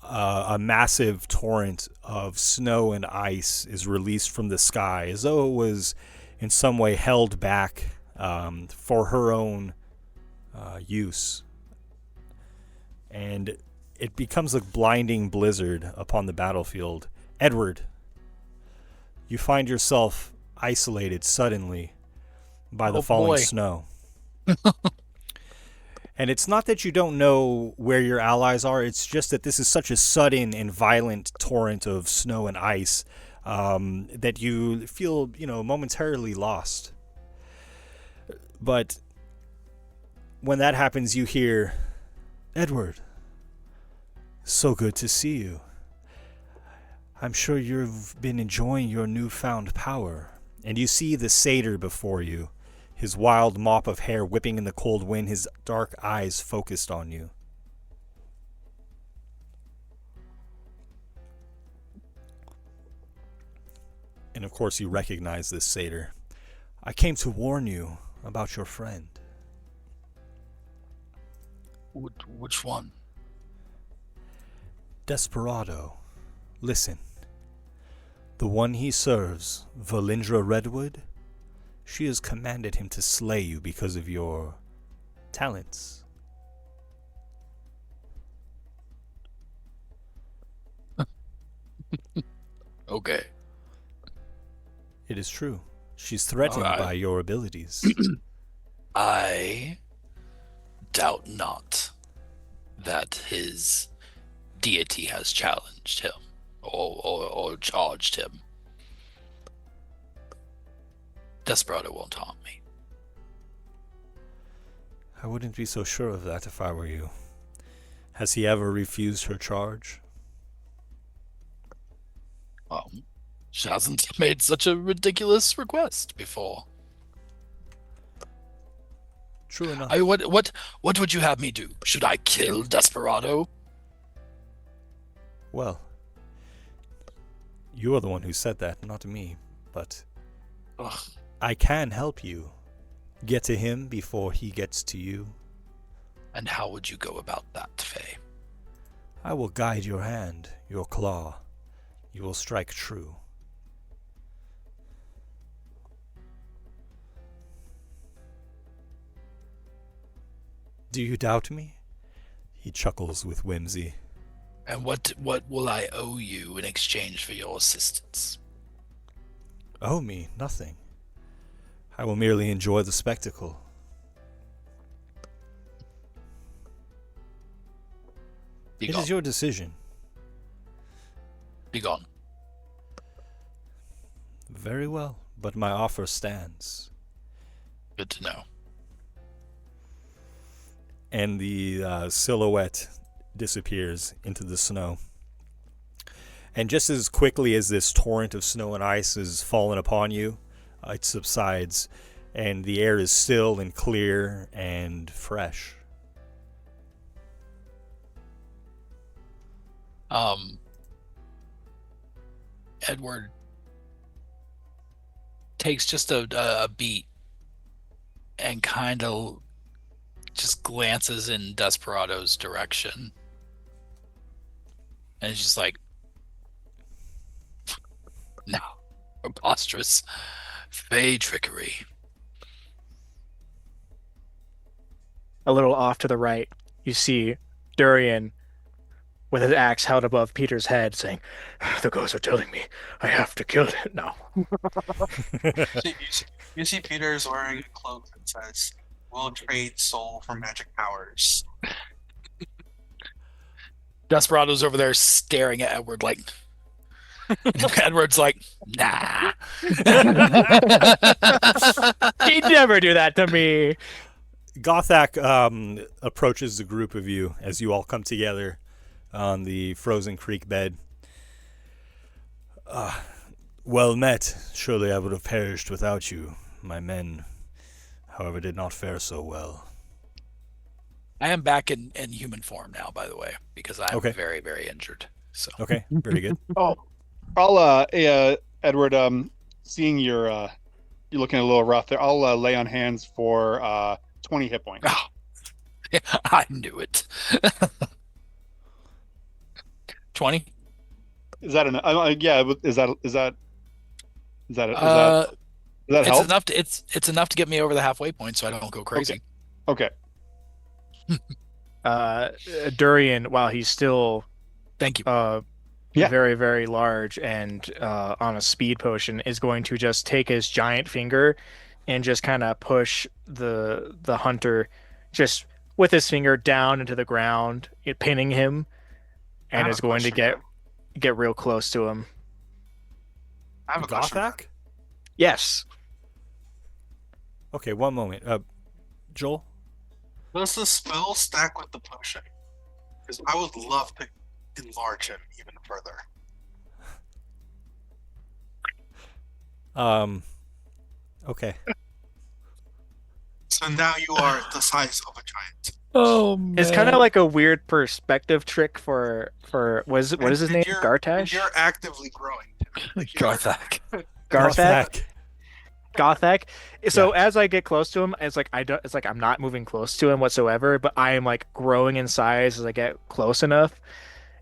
a massive torrent of snow and ice is released from the sky, as though it was in some way held back for her own use. And it becomes a blinding blizzard upon the battlefield. Edward, you find yourself isolated suddenly by the falling snow. And it's not that you don't know where your allies are, it's just that this is such a sudden and violent torrent of snow and ice that you feel, momentarily lost. But when that happens, you hear, Edward, so good to see you. I'm sure you've been enjoying your newfound power. And you see the satyr before you, his wild mop of hair whipping in the cold wind, his dark eyes focused on you. And of course you recognize this satyr. I came to warn you about your friend. Which one? Desperado. Listen. The one he serves, Valindra Redwood, she has commanded him to slay you because of your talents. Okay. It is true. She's threatened by your abilities. I doubt not that his deity has challenged him or charged him. Desperado won't harm me. I wouldn't be so sure of that if I were you. Has he ever refused her charge? She hasn't made such a ridiculous request before. True enough. What would you have me do? Should I kill Desperado? Well, you're the one who said that, not me. But I can help you get to him before he gets to you. And how would you go about that, Faye? I will guide your hand, your claw. You will strike true. Do you doubt me? He chuckles with whimsy. And what will I owe you in exchange for your assistance? Owe me nothing. I will merely enjoy the spectacle. It is your decision. Be gone. Very well, but my offer stands. Good to know. And the silhouette disappears into the snow. And just as quickly as this torrent of snow and ice has fallen upon you, it subsides, and the air is still and clear and fresh. Edward takes just a beat and kind of just glances in Desperado's direction. And he's just like, no, preposterous. Fey trickery. A little off to the right, you see Durian with his axe held above Peter's head, saying, "The ghosts are telling me I have to kill it now." You see Peter's wearing a cloak that says, "We'll trade soul for magic powers." Desperado's over there staring at Edward like. Edward's like, nah. He'd never do that to me. Gothak approaches the group of you as you all come together on the frozen creek bed. Well met. Surely I would have perished without you. My men, however, did not fare so well. I am back in human form now, by the way, because I'm Okay. very, very injured. So Okay, very good. Oh, I'll Edward, seeing you're looking a little rough there, I'll lay on hands for 20 hit points. Oh, I knew it. 20? Is that yeah? Is that It's help? enough to it's enough to get me over the halfway point, so I don't go crazy. Okay. Durian, while he's still Thank you. Yeah. very, very large and on a speed potion, is going to just take his giant finger and just kind of push the hunter just with his finger down into the ground, pinning him, and is going to get real close to him. I have a question. Gothak? Yes. Okay, one moment. Joel? Does the spell stack with the potion? Because I would love to enlarge him even further. Okay. So now you are the size of a giant. Oh man. It's kind of like a weird perspective trick for what is his name? And Gartash? you're actively growing. Garthak. Garthak? Gothak. So Yeah. as I get close to him, it's like I'm not moving close to him whatsoever, but I am like growing in size as I get close enough.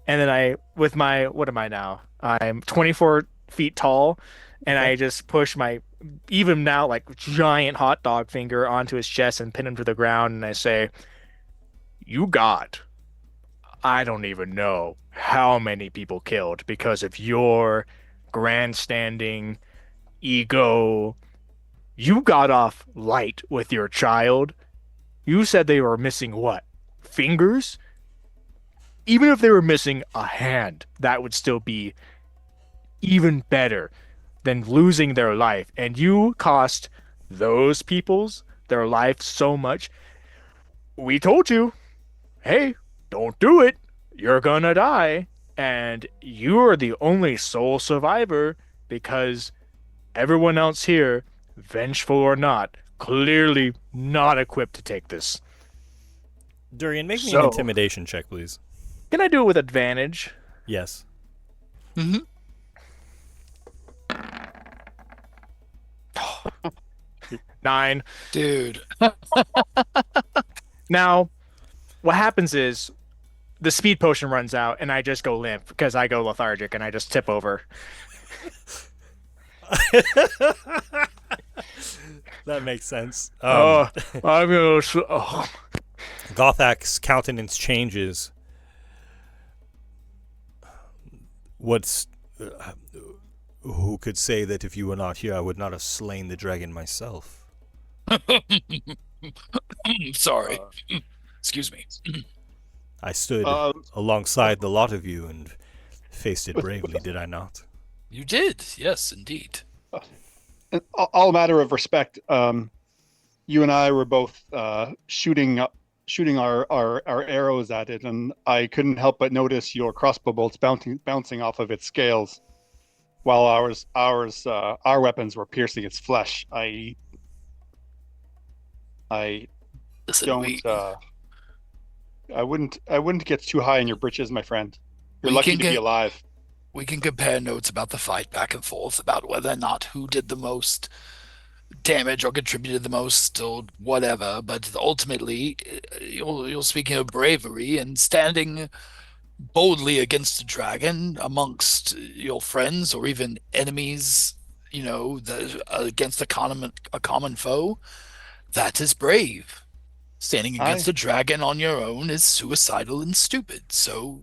And then what am I now? I'm 24 feet tall, and I just push my even now like giant hot dog finger onto his chest and pin him to the ground, and I say, "You got, I don't even know how many people killed because of your grandstanding ego. You got off light with your child. You said they were missing what? Fingers? Even if they were missing a hand, that would still be even better than losing their life. And you cost those people's their life so much. We told you, hey, don't do it. You're gonna die. And you're the only sole survivor because everyone else here, vengeful or not, clearly not equipped to take this. Durian, make me an intimidation check, please. Can I do it with advantage? Yes. Mm-hmm. 9. Dude. Now, what happens is the speed potion runs out and I just go limp because I go lethargic and I just tip over. That makes sense. I'm gonna. Gothak's countenance changes. Who could say that if you were not here, I would not have slain the dragon myself? Sorry. Excuse me. I stood alongside the lot of you and faced it bravely, did I not? You did, yes, indeed. All a matter of respect. You and I were both shooting our arrows at it, and I couldn't help but notice your crossbow bolts bouncing off of its scales, while our weapons were piercing its flesh. I Listen, don't. I wouldn't get too high in your britches, my friend. You're We lucky can to be get- alive. we can compare notes about the fight back and forth about whether or not who did the most damage or contributed the most or whatever, but ultimately you're speaking of bravery and standing boldly against the dragon amongst your friends or even enemies, against a common foe. That is brave. Standing against a dragon on your own is suicidal and stupid. So,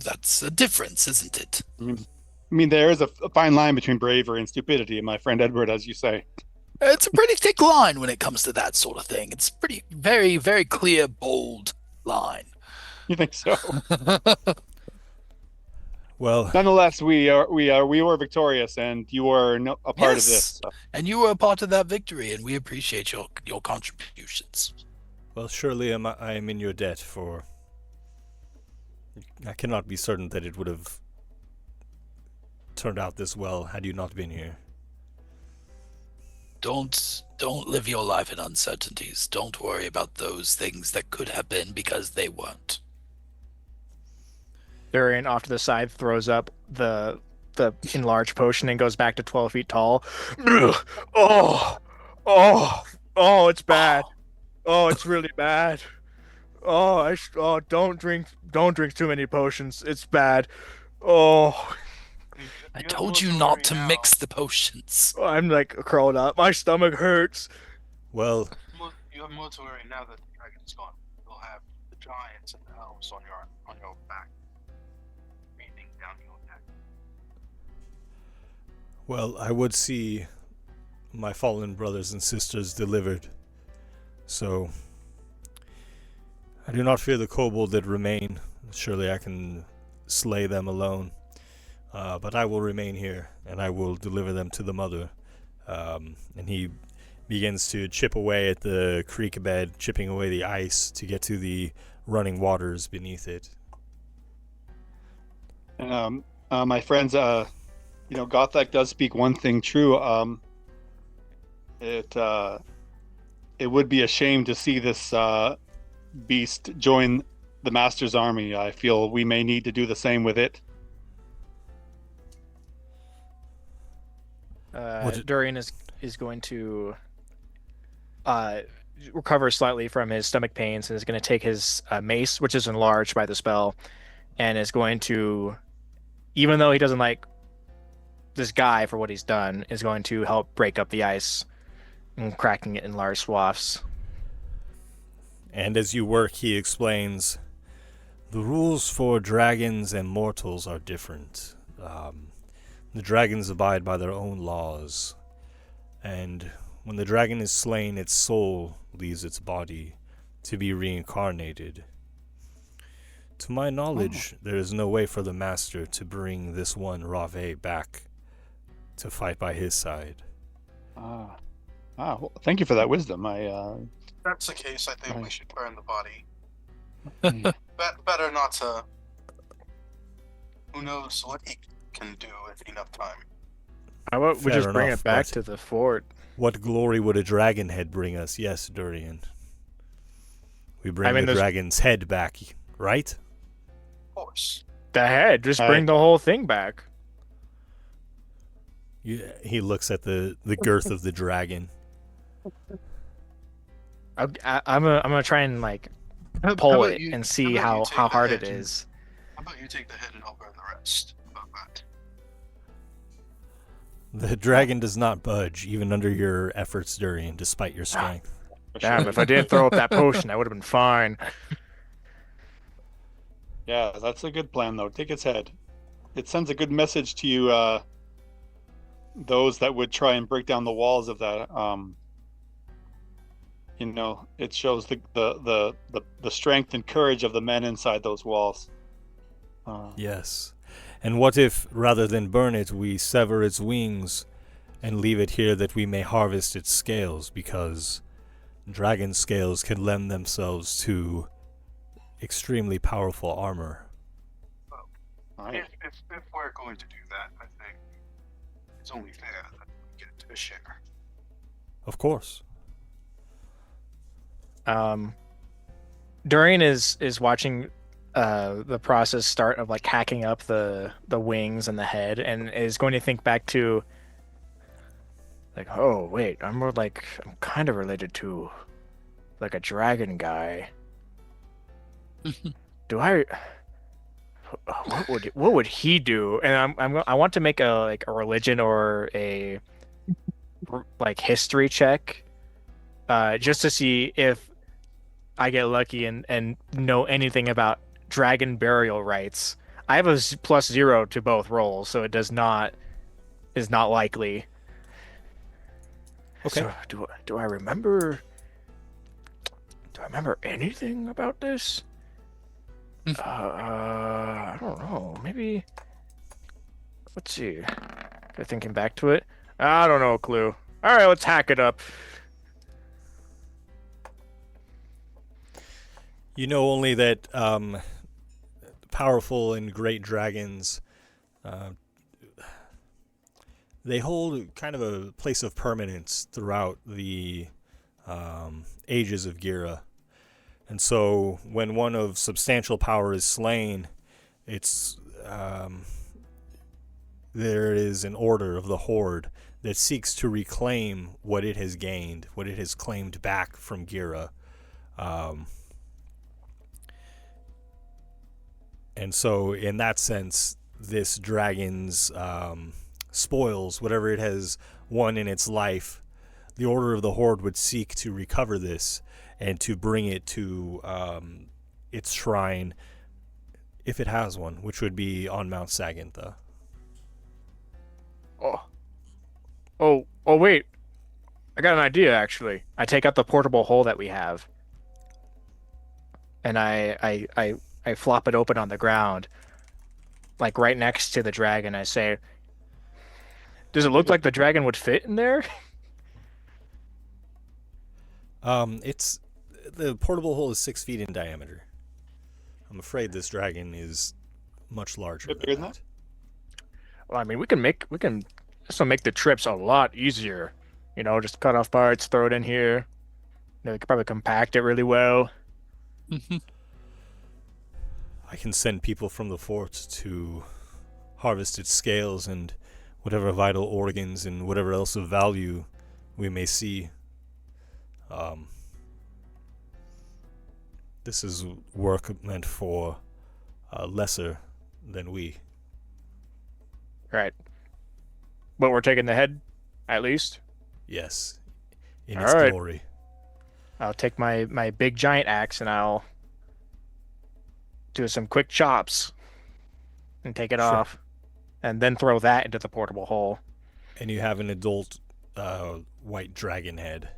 that's a difference, isn't it? I mean, there is a fine line between bravery and stupidity, my friend Edward, as you say. It's a pretty thick line when it comes to that sort of thing. It's pretty, very, very clear, bold line. You think so? Well, nonetheless, we were victorious, and you were a part of this. So. And you were a part of that victory, and we appreciate your contributions. Well, surely I am in your debt for. I cannot be certain that it would have turned out this well had you not been here. Don't live your life in uncertainties. Don't worry about those things that could have been, because they weren't. Durian off to the side throws up the enlarged potion and goes back to 12 feet tall. Oh, it's bad. Oh, it's really bad. Don't drink too many potions. It's bad. Oh. I told you not to mix the potions. I'm like curled up. My stomach hurts. Well, you have more to worry now that the dragon's gone. You'll have the giants and the elves on your back. Down your neck. Well, I would see my fallen brothers and sisters delivered. So, I do not fear the kobold that remain. Surely I can slay them alone. But I will remain here, and I will deliver them to the mother. And he begins to chip away at the creek bed, chipping away the ice to get to the running waters beneath it. My friends, Gothak does speak one thing true. It would be a shame to see this beast join the Master's army. I feel we may need to do the same with it. Durian is going to recover slightly from his stomach pains and is going to take his mace, which is enlarged by the spell, and is going to, even though he doesn't like this guy for what he's done, is going to help break up the ice and cracking it in large swaths. And as you work, he explains, the rules for dragons and mortals are different. The dragons abide by their own laws, and when the dragon is slain, its soul leaves its body to be reincarnated. To my knowledge, there is no way for the Master to bring this one Rave back to fight by his side. Well, thank you for that wisdom. If that's the case, I think we should burn the body. Better not to. Who knows what he can do with enough time. How about we just bring it back to the fort? What glory would a dragon head bring us? Yes, Durian. We bring the dragon's head back, right? Of course. The head. Just bring the whole thing back. He looks at the girth of the dragon. I'm gonna try and pull it and see how hard it is. How about you take the head and I'll burn the rest? How about that? The dragon does not budge, even under your efforts, Durian, despite your strength. Damn, if I didn't throw up that potion, I would have been fine. Yeah, that's a good plan, though. Take its head. It sends a good message to you, those that would try and break down the walls of that. It shows the strength and courage of the men inside those walls. Yes. And what if, rather than burn it, we sever its wings and leave it here that we may harvest its scales, because dragon scales can lend themselves to extremely powerful armor. Well, if we're going to do that, I think it's only fair that we get a share. Of course. Durian is watching the process start of hacking up the wings and the head, and is going to think back to oh wait, I'm kind of related to a dragon guy. Do I? What would he do? And I want to make a religion or a history check, just to see if I get lucky and know anything about dragon burial rites. I have a +0 to both rolls, so it is not likely. Okay. So do I remember? Do I remember anything about this? I don't know. Maybe. Let's see. Thinking back to it, I don't know a clue. All right, let's hack it up. You know only that powerful and great dragons, they hold kind of a place of permanence throughout the ages of Gira. And so when one of substantial power is slain, it's there is an order of the Horde that seeks to reclaim what it has gained, what it has claimed back from Gira. And so in that sense, this dragon's spoils, whatever it has won in its life, the Order of the Horde would seek to recover this and to bring it to its shrine, if it has one, which would be on Mount Sagintha. Oh, wait. I got an idea, actually. I take out the portable hole that we have, and I flop it open on the ground, like right next to the dragon. I say, does it look like the dragon would fit in there? It's the portable hole is 6 feet in diameter. I'm afraid this dragon is much larger than that. Well, I mean, we can this will make the trips a lot easier. You know, just cut off parts, throw it in here. You know, we could probably compact it really well. I can send people from the fort to harvest its scales and whatever vital organs and whatever else of value we may see. This is work meant for lesser than we. Right. But we're taking the head, at least? Yes. In All its right. glory. I'll take my big giant axe and I'll do some quick chops and take it off, and then throw that into the portable hole. And you have an adult white dragon head.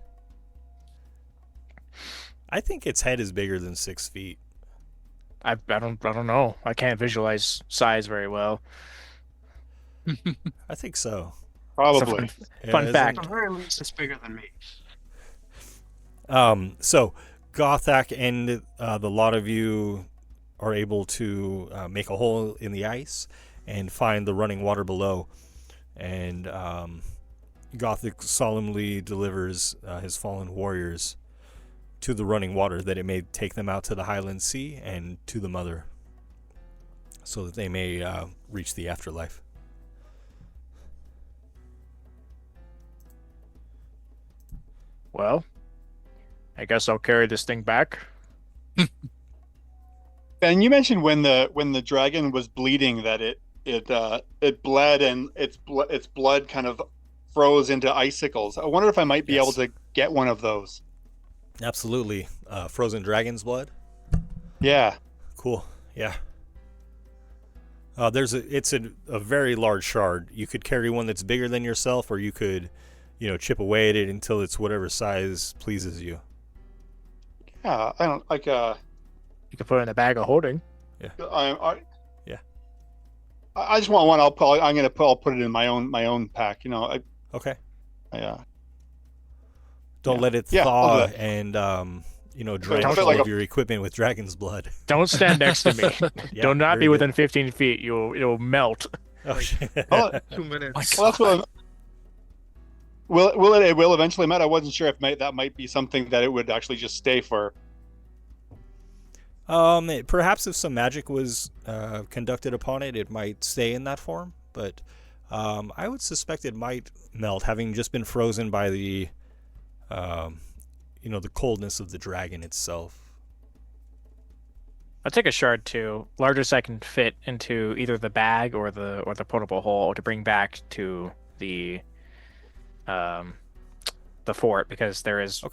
I think its head is bigger than 6 feet. I don't know. I can't visualize size very well. I think so. Probably. Fun fact. At the very least, it's bigger than me. So Gothak and the lot of you are able to make a hole in the ice and find the running water below. And Gothic solemnly delivers his fallen warriors to the running water, that it may take them out to the Highland Sea and to the Mother, so that they may reach the afterlife. Well, I guess I'll carry this thing back. And you mentioned when the dragon was bleeding that it bled, and its blood kind of froze into icicles. I wonder if I might be able to get one of those. Absolutely. Frozen dragon's blood? Yeah. Cool. Yeah. It's a very large shard. You could carry one that's bigger than yourself, or you could, chip away at it until it's whatever size pleases you. Yeah, I don't like. You can put it in a bag of holding. Yeah. I just want one. I'll put it in my own pack. Okay. Don't let it thaw and drench all of your equipment with dragon's blood. Don't stand next to me. Do not be within 15 feet. It'll melt. Oh shit. 2 minutes. Well, that's what. It will eventually melt. I wasn't sure if that might be something that it would actually just stay for. Perhaps if some magic was conducted upon it, it might stay in that form. But I would suspect it might melt, having just been frozen by the the coldness of the dragon itself. I'll take a shard too, largest I can fit into either the bag or the portable hole to bring back to the fort, because there is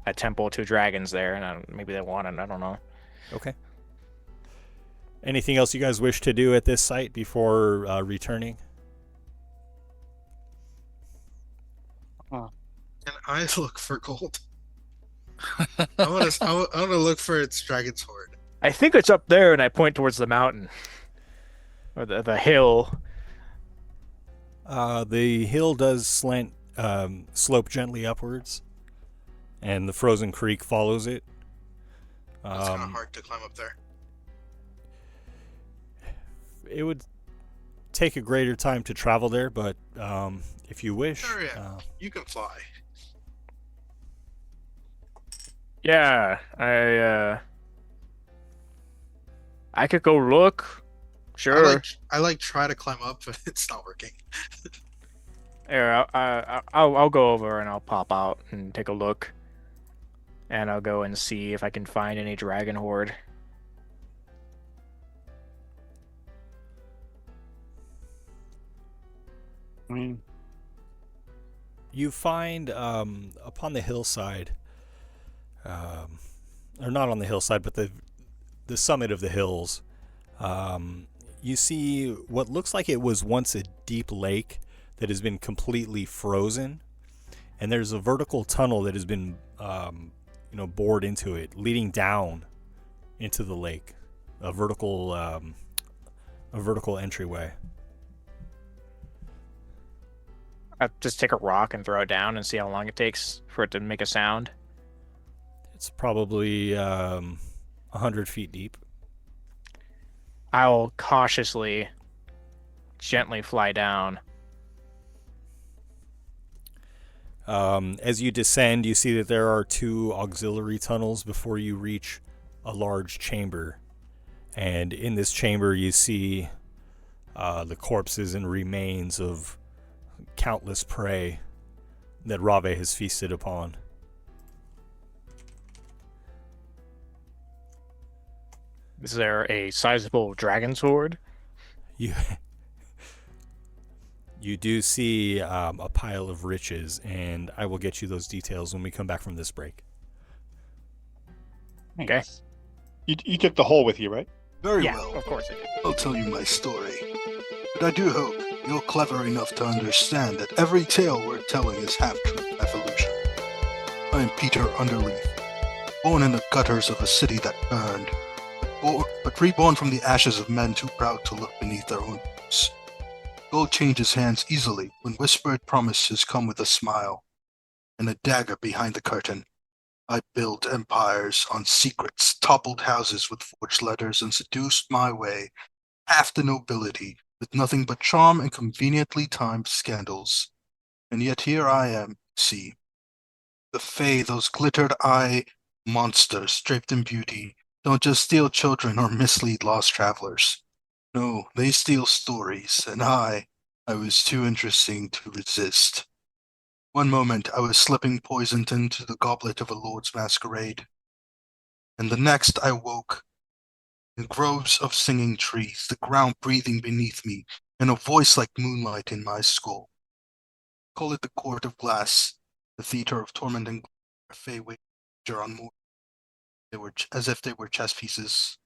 a temple to dragons there, and maybe they want it. I don't know. Okay. Anything else you guys wish to do at this site before returning? Can I look for gold? I want to look for its dragon's hoard. I think it's up there, and I point towards the mountain or the hill. The hill does slope gently upwards, and the frozen creek follows it. It's kind of hard to climb up there. It would take a greater time to travel there, but if you wish, Sure, yeah. You can fly. Yeah, I could go look. Sure. I try to climb up, but it's not working. Here, I'll go over and I'll pop out and take a look, and I'll go and see if I can find any dragon horde. I mean, you find upon the hillside, or not on the hillside, but the summit of the hills, you see what looks like it was once a deep lake that has been completely frozen, and there's a vertical tunnel that has been bored into it, leading down into the lake, a vertical entryway. I just take a rock and throw it down and see how long it takes for it to make a sound. It's probably 100 feet deep. I'll cautiously, gently fly down. As you descend, you see that there are 2 auxiliary tunnels before you reach a large chamber. And in this chamber, you see the corpses and remains of countless prey that Rave has feasted upon. Is there a sizable dragon sword? You do see a pile of riches, and I will get you those details when we come back from this break. Okay. You took the hole with you, right? Very Yeah, well. of course I did. I'll tell you my story. But I do hope you're clever enough to understand that every tale we're telling is half-truth evolution. I am Peter Underleaf, born in the gutters of a city that burned, but reborn from the ashes of men too proud to look beneath their own boots. Gold changes hands easily when whispered promises come with a smile and a dagger behind the curtain. I built empires on secrets, toppled houses with forged letters, and seduced my way half the nobility with nothing but charm and conveniently timed scandals. And yet here I am, see. The Fae, those glittered-eye monsters draped in beauty, don't just steal children or mislead lost travelers. No, they steal stories, and I was too interesting to resist. One moment I was slipping poison into the goblet of a lord's masquerade, and the next I woke in groves of singing trees, the ground breathing beneath me, and a voice like moonlight in my skull. Call it the court of glass, the theater of torment and Fae wager on more. They were as if they were chess pieces.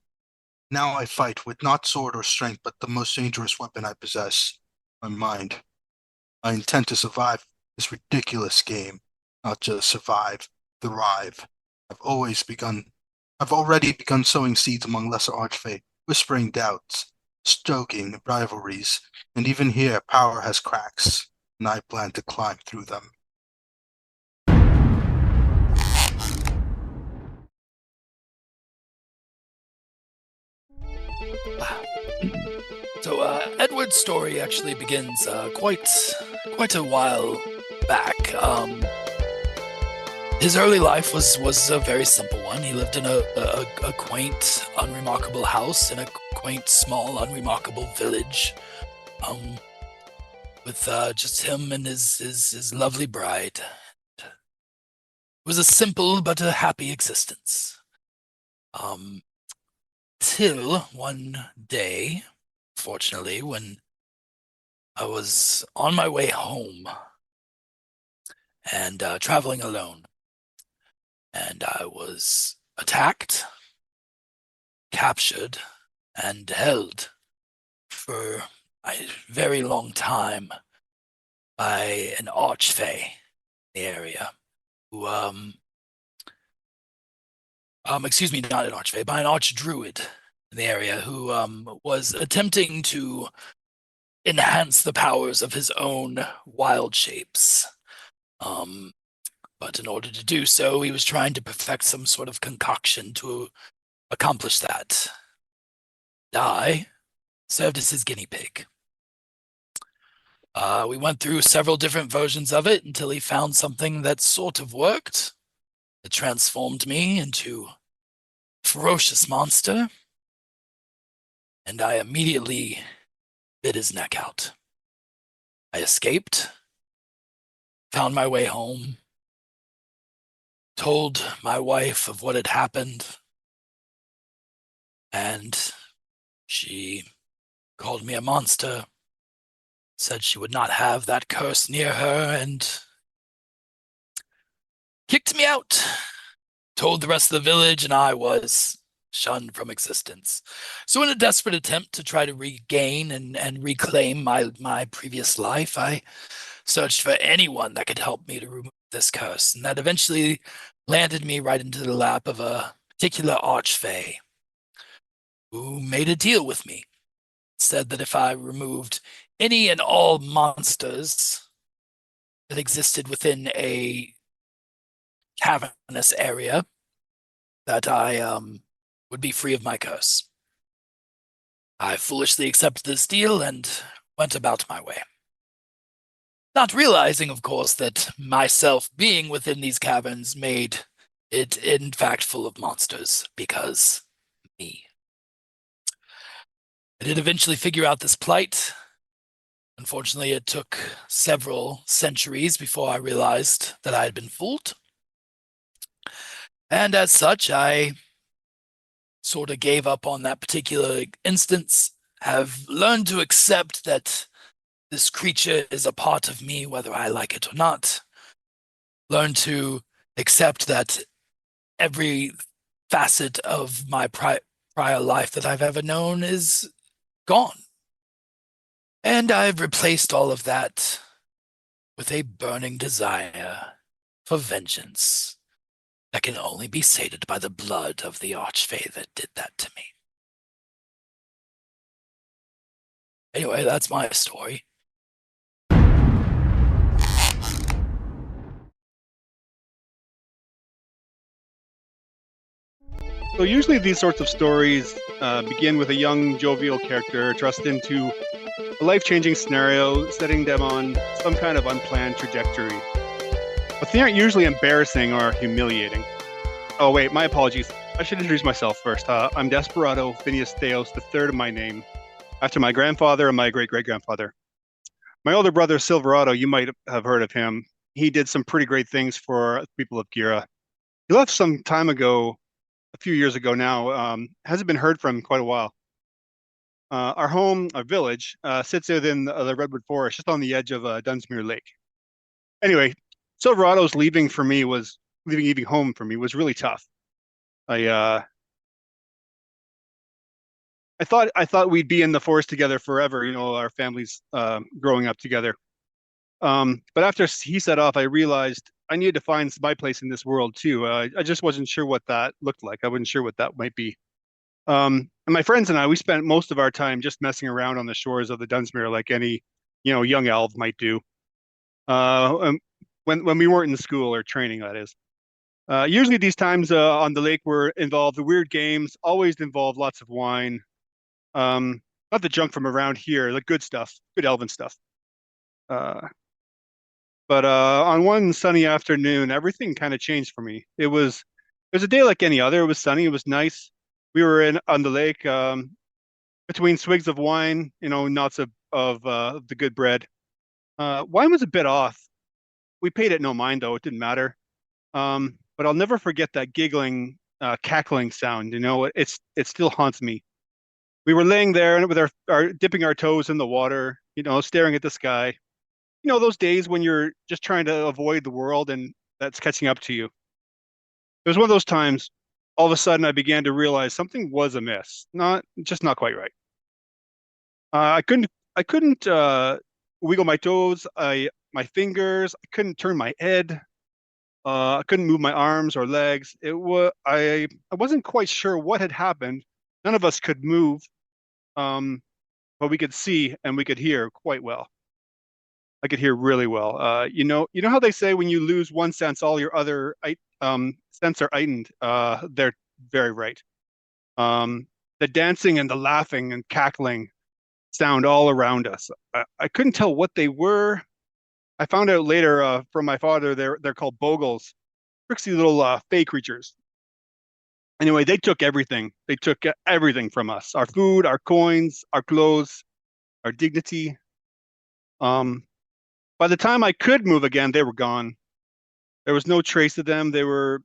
Now I fight with not sword or strength, but the most dangerous weapon I possess, my mind. I intend to survive this ridiculous game, not just survive, thrive. I've already begun sowing seeds among lesser archfey, whispering doubts, stoking rivalries, and even here power has cracks, and I plan to climb through them. So Edward's story actually begins quite a while back. His early life was a very simple one. He lived in a quaint, unremarkable house in a quaint, small, unremarkable village, with just him and his lovely bride. It was a simple but a happy existence. Till one day, fortunately, when I was on my way home and traveling alone, and I was attacked, captured, and held for a very long time by an archfey in the area who, excuse me, not an archfey, by an archdruid in the area who was attempting to enhance the powers of his own wild shapes. But in order to do so, he was trying to perfect some sort of concoction to accomplish that. I served as his guinea pig. We went through several different versions of it until he found something that sort of worked. It transformed me into a ferocious monster, and I immediately bit his neck out. I escaped, found my way home, told my wife of what had happened, and she called me a monster, said she would not have that curse near her, and kicked me out. Told the rest of the village, and I was shunned from existence. So in a desperate attempt to try to regain and reclaim my previous life, I searched for anyone that could help me to remove this curse, and that eventually landed me right into the lap of a particular archfey who made a deal with me. Said that if I removed any and all monsters that existed within a cavernous area, that I would be free of my curse. I foolishly accepted this deal and went about my way. Not realizing, of course, that myself being within these caverns made it, in fact, full of monsters, because me. I did eventually figure out this plight. Unfortunately, it took several centuries before I realized that I had been fooled. And as such, I sort of gave up on that particular instance, have learned to accept that this creature is a part of me, whether I like it or not. Learn to accept that every facet of my prior life that I've ever known is gone. And I've replaced all of that with a burning desire for vengeance that can only be sated by the blood of the archfey that did that to me. Anyway, that's my story. So usually these sorts of stories begin with a young, jovial character thrust into a life-changing scenario, setting them on some kind of unplanned trajectory. But they aren't usually embarrassing or humiliating. Oh wait, my apologies. I should introduce myself first. I'm Desperado Phineas Theos, the third of my name, after my grandfather and my great-great-grandfather. My older brother, Silverado, you might have heard of him. He did some pretty great things for the people of Gira. He left some time ago, a few years ago now. Hasn't been heard from in quite a while. Our home, our village, sits within the Redwood Forest, just on the edge of Dunsmuir Lake. Anyway, Silverado's leaving home for me was really tough. I thought we'd be in the forest together forever, our families growing up together. But after he set off, I realized I needed to find my place in this world too. I just wasn't sure what that looked like. I wasn't sure what that might be. And my friends and I, we spent most of our time just messing around on the shores of the Dunsmuir, like any, young elf might do. When we weren't in school or training, that is. Usually these times on the lake were involved the weird games, always involved lots of wine. Not the junk from around here, the good stuff, good elven stuff. But on one sunny afternoon, everything kind of changed for me. It was a day like any other. It was sunny. It was nice. We were on the lake between swigs of wine, knots of the good bread. Wine was a bit off. We paid it no mind, though. It didn't matter. But I'll never forget that giggling, cackling sound. It still haunts me. We were laying there with our dipping our toes in the water, staring at the sky. Those days when you're just trying to avoid the world and that's catching up to you. It was one of those times. All of a sudden, I began to realize something was amiss. Not quite right. I couldn't wiggle my toes. My fingers. I couldn't turn my head. I couldn't move my arms or legs. I wasn't quite sure what had happened. None of us could move, but we could see and we could hear quite well. I could hear really well. You know how they say when you lose one sense, all your other sense are heightened. They're very right. The dancing and the laughing and cackling sound all around us. I couldn't tell what they were. I found out later from my father they're called bogles, tricksy little fey creatures. Anyway, they took everything. They took everything from us: our food, our coins, our clothes, our dignity. By the time I could move again, they were gone. There was no trace of them. There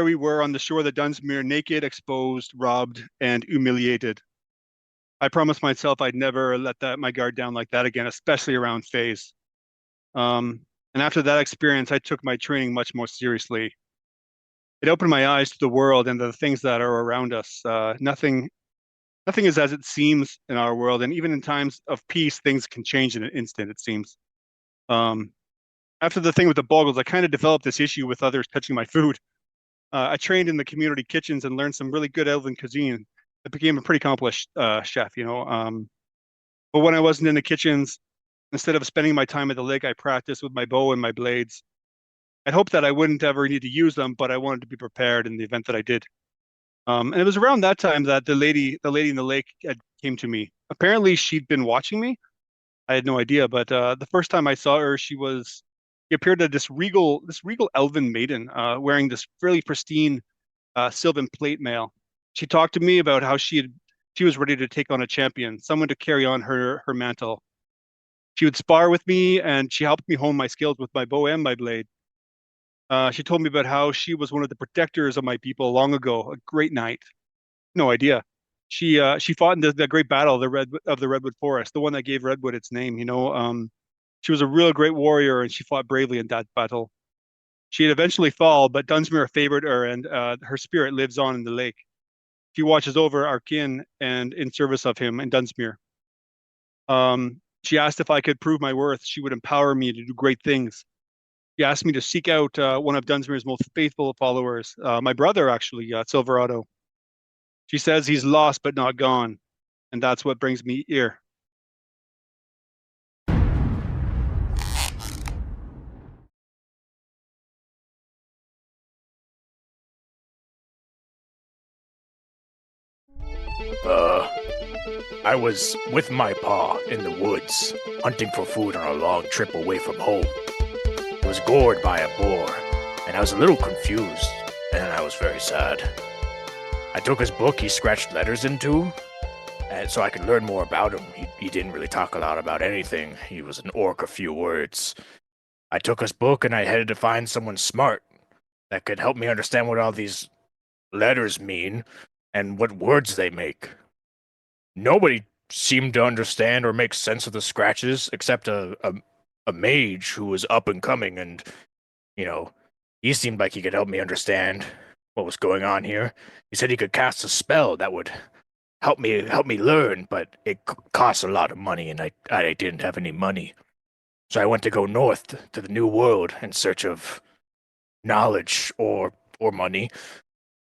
we were on the shore of the Dunsmuir, naked, exposed, robbed, and humiliated. I promised myself I'd never let my guard down like that again, especially around fays. And after that experience, I took my training much more seriously. It opened my eyes to the world and the things that are around us. Nothing is as it seems in our world, and even in times of peace, things can change in an instant, it seems. After the thing with the bogles, I kind of developed this issue with others touching my food. I trained in the community kitchens and learned some really good elven cuisine. I became a pretty accomplished chef, But when I wasn't in the kitchens, instead of spending my time at the lake, I practiced with my bow and my blades. I'd hoped that I wouldn't ever need to use them, but I wanted to be prepared in the event that I did. And it was around that time that the lady in the lake came to me. Apparently, she'd been watching me. I had no idea, but the first time I saw her, she appeared as this regal elven maiden, wearing this fairly pristine sylvan plate mail. She talked to me about how she was ready to take on a champion, someone to carry on her mantle. She would spar with me, and she helped me hone my skills with my bow and my blade. She told me about how she was one of the protectors of my people long ago, a great knight. No idea. She fought in the great battle of the Redwood Forest, the one that gave Redwood its name. She was a real great warrior, and she fought bravely in that battle. She had eventually fall, but Dunsmuir favored her, and her spirit lives on in the lake. She watches over our kin and in service of him in Dunsmuir. She asked if I could prove my worth. She would empower me to do great things. She asked me to seek out one of Dunsmuir's most faithful followers, my brother, actually, Silverado. She says he's lost but not gone, and that's what brings me here. I was with my pa in the woods, hunting for food on a long trip away from home. I was gored by a boar, and I was a little confused, and I was very sad. I took his book he scratched letters into, and so I could learn more about him. He didn't really talk a lot about anything. He was an orc of few words. I took his book, and I headed to find someone smart that could help me understand what all these letters mean and what words they make. Nobody seemed to understand or make sense of the scratches except a mage who was up and coming, and he seemed like he could help me understand what was going on here. He said he could cast a spell that would help me learn, but it costs a lot of money, and I didn't have any money. So I went to go north to the New World in search of knowledge or money,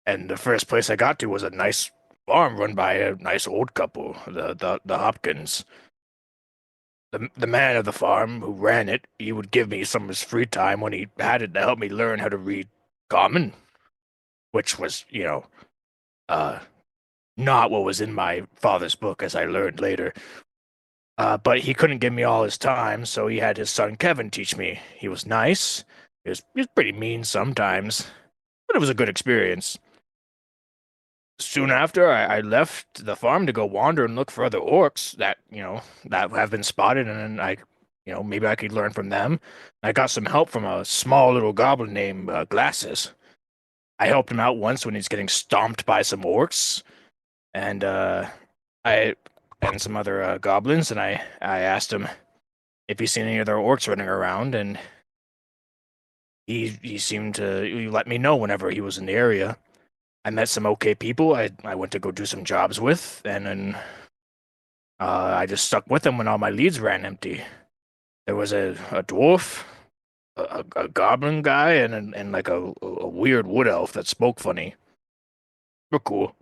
and the first place I got to was a nice farm run by a nice old couple, the Hopkins. The man of the farm who ran it, he would give me some of his free time when he had it to help me learn how to read Common, which was, not what was in my father's book, as I learned later. But he couldn't give me all his time, so he had his son Kevin teach me. He was nice. He was pretty mean sometimes, but it was a good experience. Soon after, I left the farm to go wander and look for other orcs that have been spotted, and then maybe I could learn from them. I got some help from a small little goblin named Glasses. I helped him out once when he's getting stomped by some orcs, and some other goblins, and I asked him if he's seen any other orcs running around, and he seemed to let me know whenever he was in the area. I met some okay people I went to go do some jobs with, and then I just stuck with him when all my leads ran empty. There was a dwarf, a goblin guy, and like a weird wood elf that spoke funny. But cool.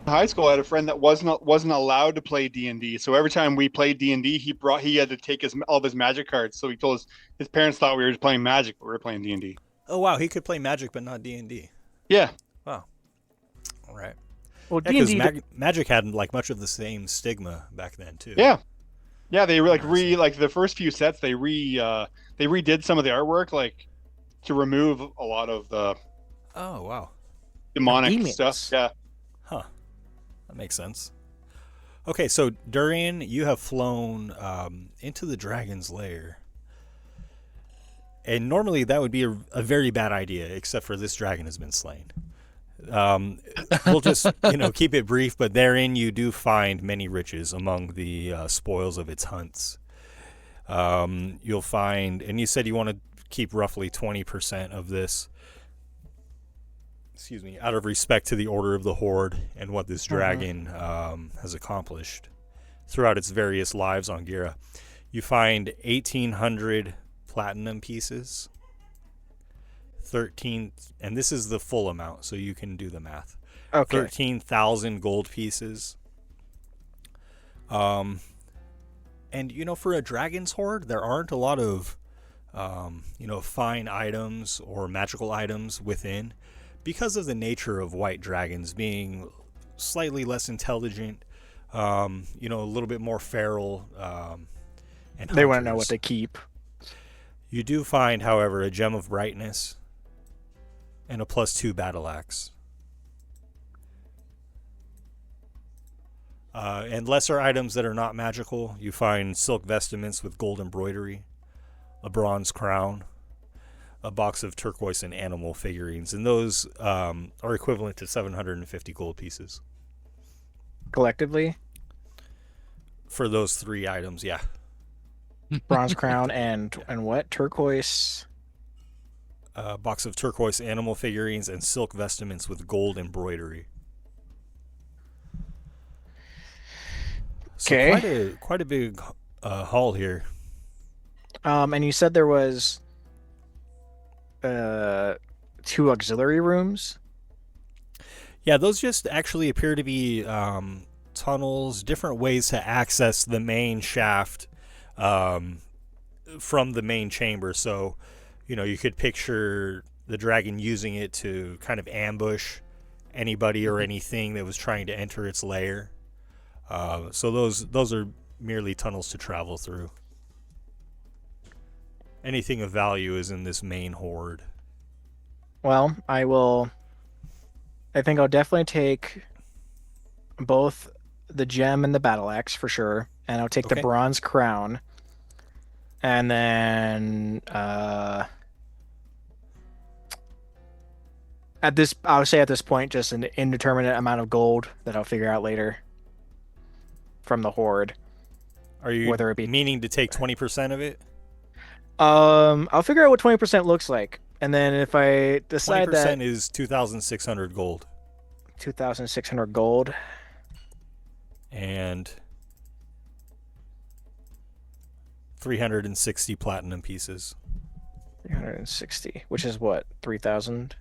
In high school, I had a friend that wasn't allowed to play D&D. So every time we played D&D, he had to take all of his magic cards. So he told us his parents thought we were just playing Magic, but we were playing D&D. Oh wow, he could play Magic but not D&D. Yeah. Wow. All right. Well, Yeah, 'cause D&D Magic had like much of the same stigma back then too. Yeah. Yeah, they were like the first few sets they redid some of the artwork like to remove a lot of the Oh wow. demonic Demons. stuff. Yeah. Huh. That makes sense. Okay, so Durian, you have flown into the dragon's lair. And normally that would be a very bad idea, except for this dragon has been slain. We'll just keep it brief, but therein you do find many riches among the spoils of its hunts. You'll find, and you said you want to keep roughly 20% of this, out of respect to the Order of the Horde and what this dragon has accomplished throughout its various lives on Gira. You find 1,800 platinum pieces, 13, and this is the full amount, so you can do the math. Okay. 13,000 gold pieces. And for a dragon's horde, there aren't a lot of fine items or magical items within, because of the nature of white dragons being slightly less intelligent, a little bit more feral, and they want to know hunters. what they keep. You do find, however, a gem of brightness and a +2 battle axe. And lesser items that are not magical, you find silk vestments with gold embroidery, a bronze crown, a box of turquoise and animal figurines, and those are equivalent to 750 gold pieces. Collectively? For those 3 items, yeah. Bronze crown and what? Turquoise? A box of turquoise animal figurines and silk vestments with gold embroidery. So Okay. quite a big haul here. And you said there was 2 auxiliary rooms? Yeah, those just actually appear to be tunnels, different ways to access the main shaft from the main chamber. So, you could picture the dragon using it to kind of ambush anybody or anything that was trying to enter its lair. So those are merely tunnels to travel through. Anything of value is in this main horde. Well, I think I'll definitely take both the gem and the battle axe for sure, and I'll take the bronze crown. And then I would say at this point, just an indeterminate amount of gold that I'll figure out later from the horde. Are you whether it be meaning to take 20% of it? I'll figure out what 20% looks like, and then if I decide 20% that is 2,600 gold. 2,600 gold. And 360 platinum pieces. 360, which is what, 3,000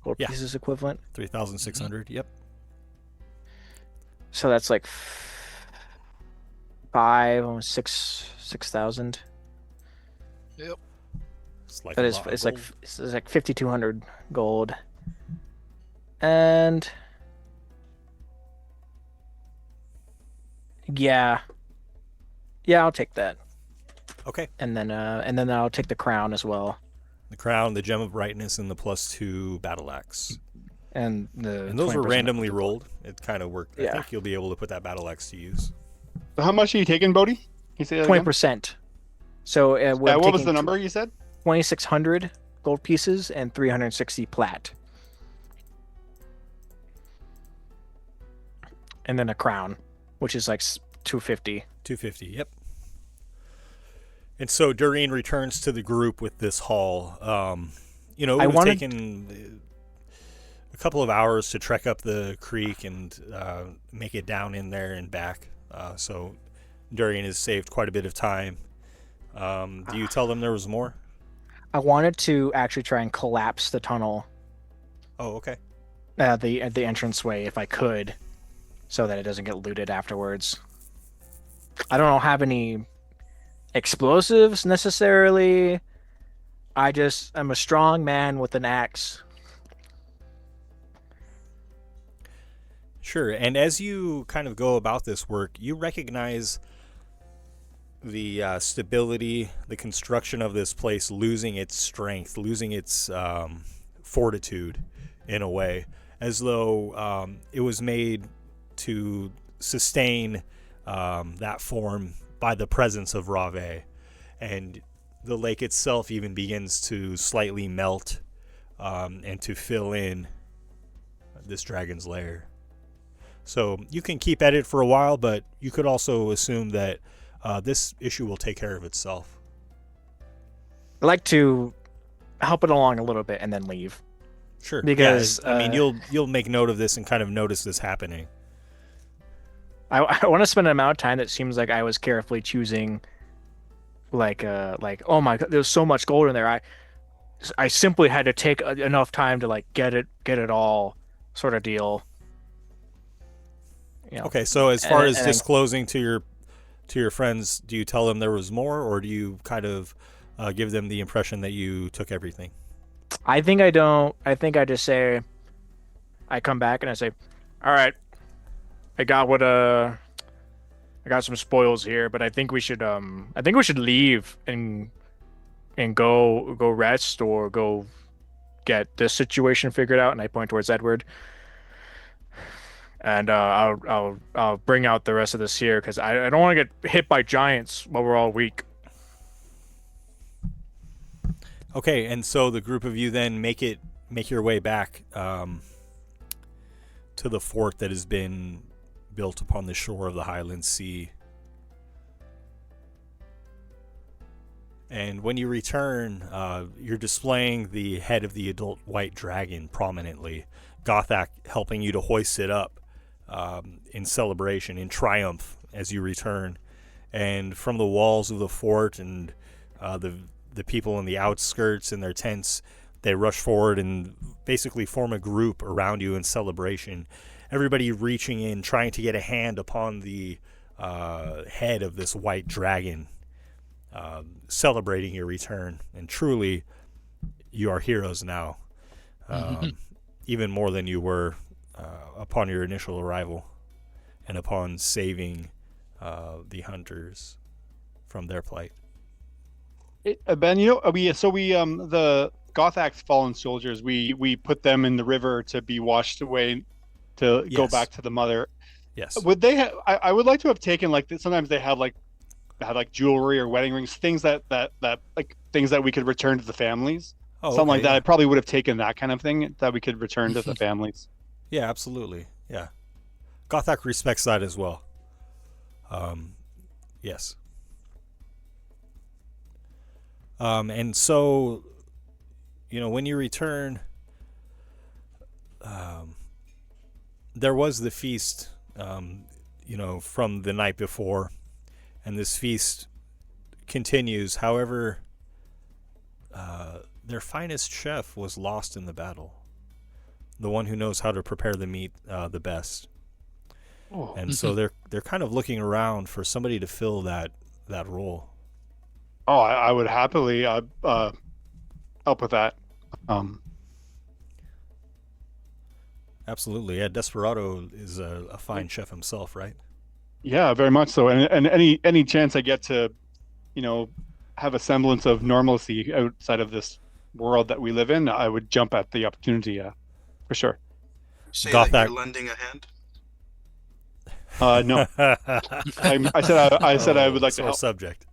gold pieces equivalent? 3,600, yep. So that's like 6,000. Yep. It's like That a is, lot of it's gold. like 5,200 gold. And yeah, I'll take that. Okay. And then I'll take the crown as well. The crown, the gem of brightness, and the +2 battle axe. And those were 20% randomly rolled. It kind of worked. I Yeah. think you'll be able to put that battle axe to use. So how much are you taking, Bodhi? Can you say that 20%. So what was the number you said? 2,600 gold pieces and 360 plat. and then a crown, which is like 250. 250. Yep. And so Doreen returns to the group with this haul. It would have taken a couple of hours to trek up the creek and make it down in there and back. So Doreen has saved quite a bit of time. Do you tell them there was more? I wanted to actually try and collapse the tunnel. Oh, okay. The entranceway, if I could, so that it doesn't get looted afterwards. I don't have any explosives necessarily. I'm a strong man with an axe. Sure. And as you kind of go about this work, you recognize the stability, the construction of this place losing its strength, losing its fortitude in a way, as though it was made to sustain that form by the presence of Rave. And the lake itself even begins to slightly melt and to fill in this dragon's lair. So you can keep at it for a while, but you could also assume that this issue will take care of itself. I like to help it along a little bit and then leave. Sure. Because I mean, you'll make note of this and kind of notice this happening. I want to spend an amount of time that seems like I was carefully choosing, like oh my god, there's so much gold in there. I simply had to take enough time to like get it all, sort of deal. You know. Okay, so as far as disclosing to your friends, do you tell them there was more, or do you kind of give them the impression that you took everything? I think I don't. I think I just say, I come back and I say, all right, I got some spoils here, but I think we should leave and go rest or go get this situation figured out. And I point towards Edward. And I'll bring out the rest of this here because I don't want to get hit by giants while we're all weak. Okay, and so the group of you then make your way back to the fort that has been built upon the shore of the Highland Sea. And when you return, you're displaying the head of the adult white dragon prominently, Gothak helping you to hoist it up in celebration, in triumph as you return. And from the walls of the fort and the people in the outskirts in their tents, they rush forward and basically form a group around you in celebration. Everybody reaching in, trying to get a hand upon the head of this white dragon, celebrating your return. And truly, you are heroes now, even more than you were upon your initial arrival and upon saving the hunters from their plight. Ben, the Gothak's fallen soldiers, we put them in the river to be washed away to go back to the mother. Yes. Would they I would like to have taken sometimes they had jewelry or wedding rings, things that like things that we could return to the families. Something like that. I probably would have taken that kind of thing that we could return to the families. Yeah, absolutely. Yeah. Gothak respects that as well. Yes. And so, when you return, there was the feast, from the night before, and this feast continues. However, their finest chef was lost in the battle. The one who knows how to prepare the meat the best. Oh. And so they're kind of looking around for somebody to fill that role. Oh, I would happily help with that. Absolutely, yeah. Desperado is a fine chef himself, right? Yeah, very much so. And any chance I get to, have a semblance of normalcy outside of this world that we live in, I would jump at the opportunity. For sure. Say that you're lending a hand. No. I said I would like to help. Subject.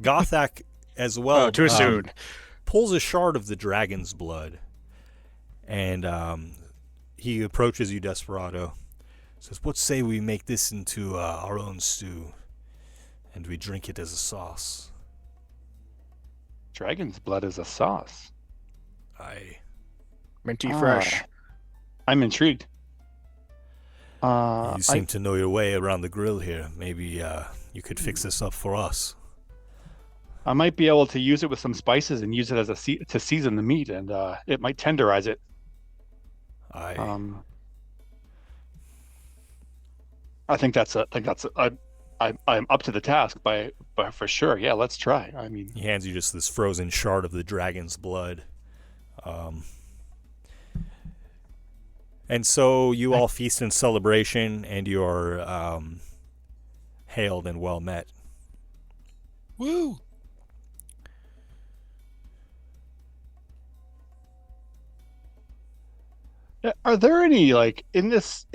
Gothak as well. Oh, too soon. Pulls a shard of the dragon's blood, and he approaches you, Desperado, Says, what say we make this into our own stew, and we drink it as a sauce? Dragon's blood is a sauce. Aye. Minty fresh. I'm intrigued. You seem to know your way around the grill here. Maybe you could fix this up for us. I might be able to use it with some spices and use it as to season the meat, and it might tenderize it. Aye. I think I'm up to the task by for sure. Yeah, let's try. I mean, he hands you just this frozen shard of the dragon's blood. And so you all feast in celebration, and you are hailed and well met. Woo! Are there any like in this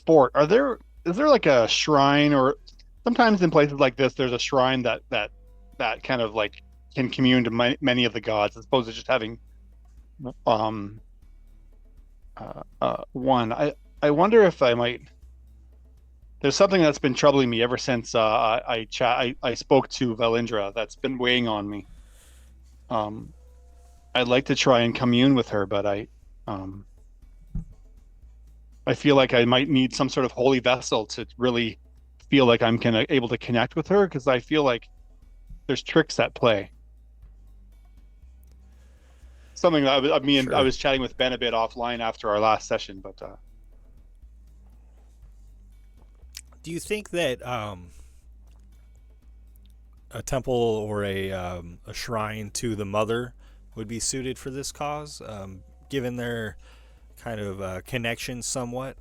fort? Is there like a shrine, or sometimes in places like this, there's a shrine that kind of like can commune to many of the gods, as opposed to just having one. I wonder if I might. There's something that's been troubling me ever since I spoke to Valindra that's been weighing on me. I'd like to try and commune with her, but I feel like I might need some sort of holy vessel to really feel like I'm able to connect with her, because I feel like there's tricks at play. Something that I was chatting with Ben a bit offline after our last session, but do you think that a temple or a shrine to the mother would be suited for this cause, given their kind of connection somewhat?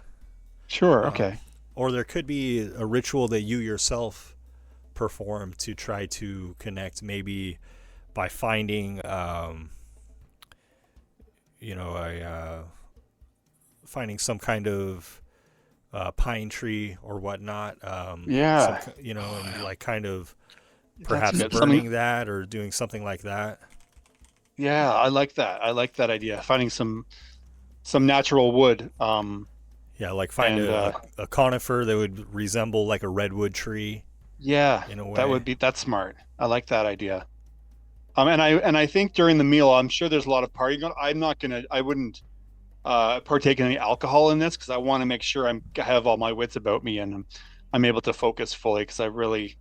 Sure, okay. Or there could be a ritual that you yourself perform to try to connect, maybe by finding, finding some kind of pine tree or whatnot. And like kind of perhaps burning that or doing something like that. Yeah, I like that. I like that idea. Finding some natural wood. Like find a conifer that would resemble like a redwood tree. Yeah, in a way. That's smart. I like that idea. And I think during the meal, I'm sure there's a lot of partying going. I wouldn't partake in any alcohol in this, because I want to make sure I have all my wits about me and I'm able to focus fully, because I really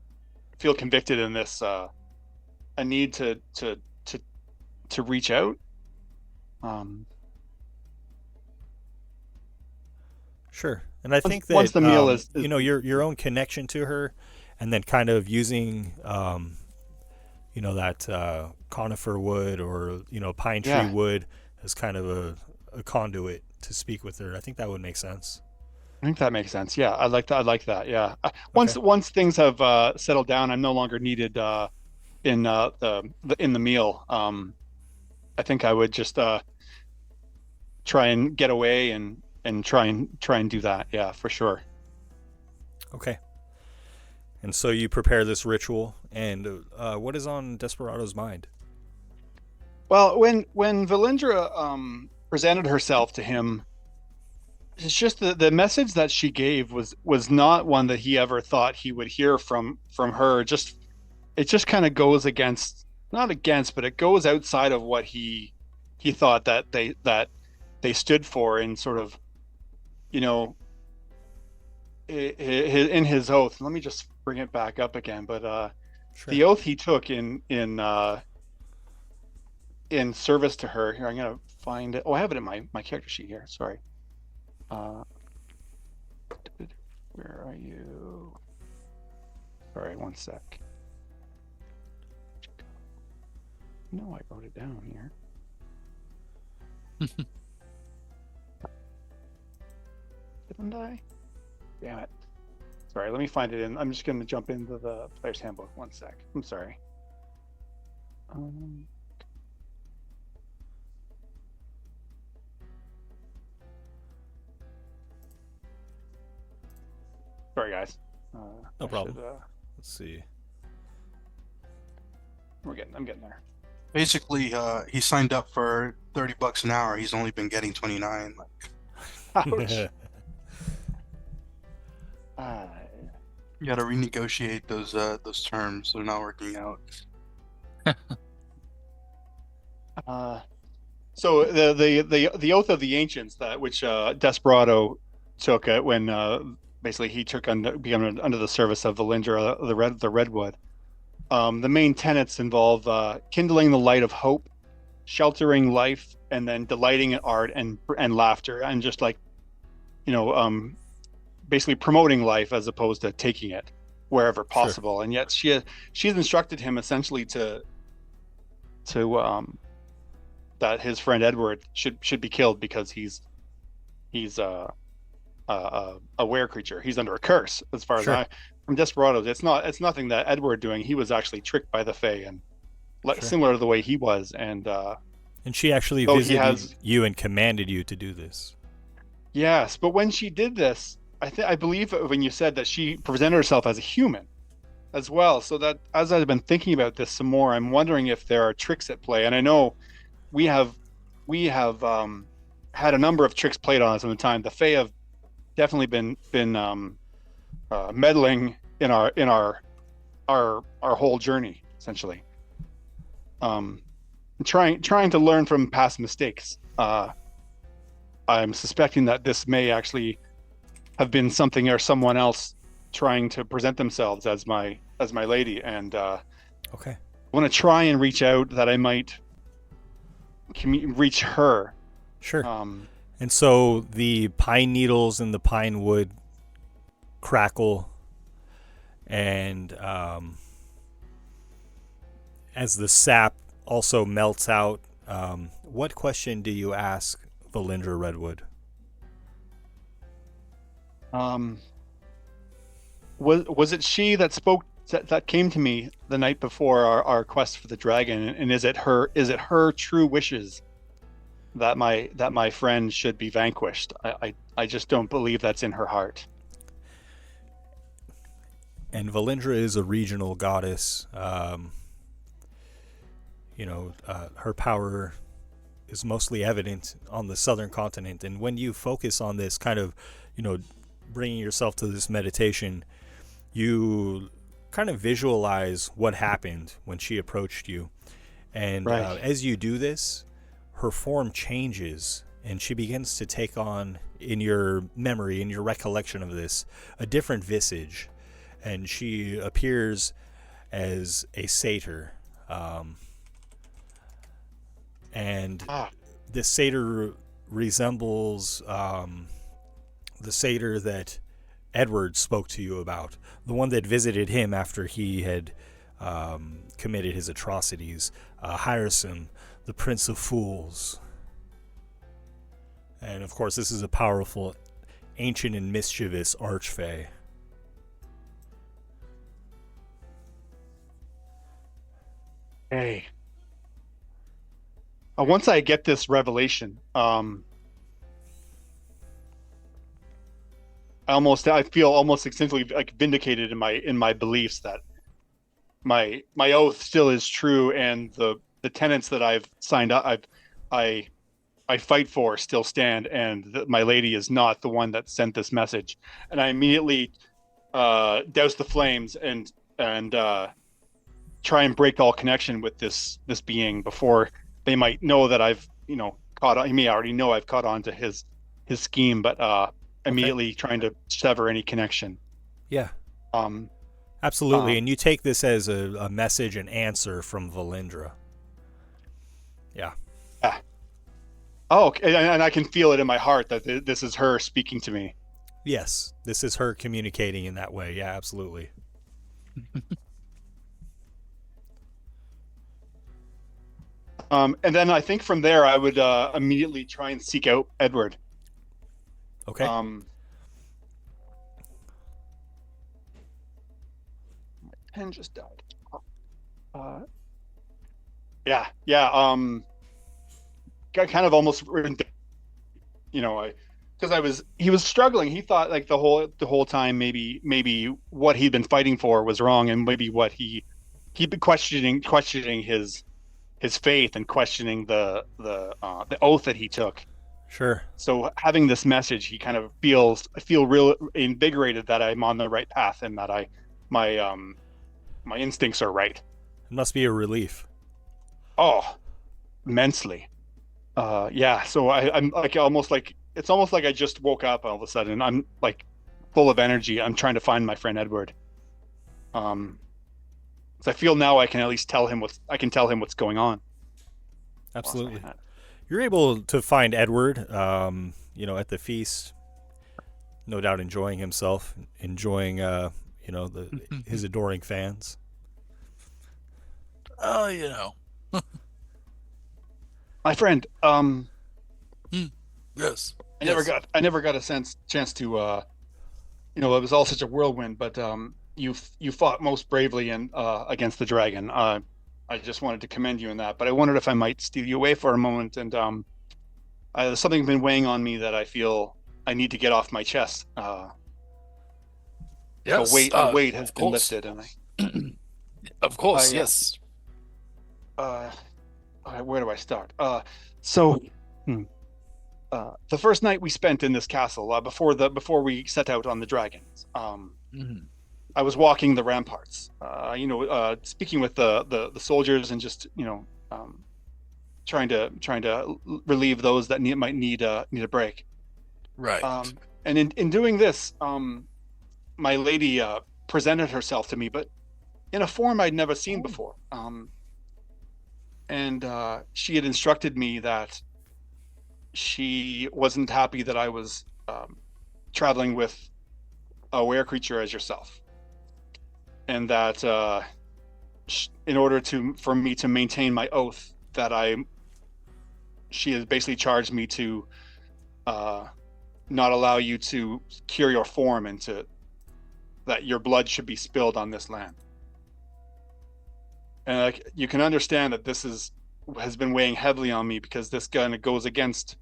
feel convicted in this. A need to reach out. Sure. And I think that once the meal is your own connection to her, and then kind of using that conifer wood or pine tree wood as kind of a conduit to speak with her. I think that would make sense. I think that makes sense. Yeah, I like that. Yeah. Once things have settled down, I'm no longer needed in the meal. I think I would just try and get away and try and do that. Yeah, for sure. Okay. And so you prepare this ritual, and what is on Desperado's mind? Well, when Valindra presented herself to him, it's just the message that she gave was not one that he ever thought he would hear from her. It just kind of goes but it goes outside of what he thought that they stood for, in sort of, in his oath. Let me just bring it back up again. But sure. The oath he took in service to her. Here, I'm gonna find it. Oh, I have it in my character sheet here. Sorry. Where are you? Sorry, one sec. No, I wrote it down here. Didn't I? Damn it. Sorry, let me find it I'm just going to jump into the player's handbook. One sec. I'm sorry. Sorry, guys. No problem. Let's see. I'm getting there. Basically, he signed up for $30 an hour. He's only been getting 29. Ouch. You got to renegotiate those terms. They're not working out. So the oath of the ancients which Desperado took when basically he took becoming under the service of Valindra, the Redwood. The main tenets involve kindling the light of hope, sheltering life, and then delighting in art and laughter, and just like, basically promoting life as opposed to taking it wherever possible. Sure. And yet she's instructed him essentially to that his friend Edward should be killed because he's a were creature. He's under a curse, as far as from Desperados. It's nothing that Edward doing. He was actually tricked by the Fae, and similar to the way he was. And she actually visited you and commanded you to do this. Yes, but when she did this, I believe when you said that she presented herself as a human as well. So that as I've been thinking about this some more, I'm wondering if there are tricks at play. And I know we have had a number of tricks played on us in the time. The Fae have definitely been meddling in our whole journey, essentially. Trying to learn from past mistakes. I'm suspecting that this may actually have been something or someone else trying to present themselves as my lady, and okay, I want to try and reach out that I might reach her. Sure. And so the pine needles and the pine wood crackle, and as the sap also melts out, what question do you ask Valindra Redwood? Was it she that spoke that came to me the night before our quest for the dragon, and is it her true wishes that my friend should be vanquished? I just don't believe that's in her heart. And Valindra is a regional goddess. Her power is mostly evident on the southern continent, and when you focus on this kind of, bringing yourself to this meditation, you kind of visualize what happened when she approached you, and as you do this, her form changes, and she begins to take on, in your memory, in your recollection of this, a different visage, and she appears as a satyr, and this satyr resembles the satyr that Edward spoke to you about, the one that visited him after he had committed his atrocities, Hyacinth, the Prince of Fools. And of course, this is a powerful, ancient and mischievous archfey. Hey. Once I get this revelation, I feel almost essentially like vindicated in my beliefs that my oath still is true, and the tenets that I've signed up, I fight for still stand, and my lady is not the one that sent this message. And I immediately douse the flames and try and break all connection with this being before they might know that I've caught on. He may already know I've caught on to his scheme, but immediately trying to sever any connection. Yeah. Absolutely. And you take this as a message and answer from Valindra. Yeah. Yeah. Oh, okay. And I can feel it in my heart that this is her speaking to me. Yes, this is her communicating in that way. Yeah, absolutely. And then I think from there I would immediately try and seek out Edward. Okay. My pen just died. Yeah. Got kind of almost, because he was struggling. He thought like the whole time maybe what he'd been fighting for was wrong, and maybe what he'd been questioning his faith and questioning the oath that he took. Sure. So having this message, he kind of I feel real invigorated that I'm on the right path and that my instincts are right. It must be a relief. Oh, immensely. Yeah. So I'm like it's almost like I just woke up all of a sudden. I'm like full of energy. I'm trying to find my friend Edward. So I feel now I can at least tell him what's going on. Absolutely. You're able to find Edward, at the feast, no doubt enjoying himself, enjoying, his adoring fans. Oh, My friend, yes. I never got a chance to, it was all such a whirlwind, but you fought most bravely against the dragon. I just wanted to commend you in that, but I wondered if I might steal you away for a moment. And there's something been weighing on me that I feel I need to get off my chest. Yes, the weight has been lifted, and of course, yes. Where do I start? The first night we spent in this castle, before we set out on the dragons, I was walking the ramparts, speaking with the soldiers and just trying to relieve those that might need a break. Right. And in doing this, my lady presented herself to me, but in a form I'd never seen before. And she had instructed me that she wasn't happy that I was traveling with a were creature as yourself, and that in order for me to maintain my oath, that she has basically charged me to not allow you to cure your form and that your blood should be spilled on this land. And you can understand that this has been weighing heavily on me, because this kind of goes against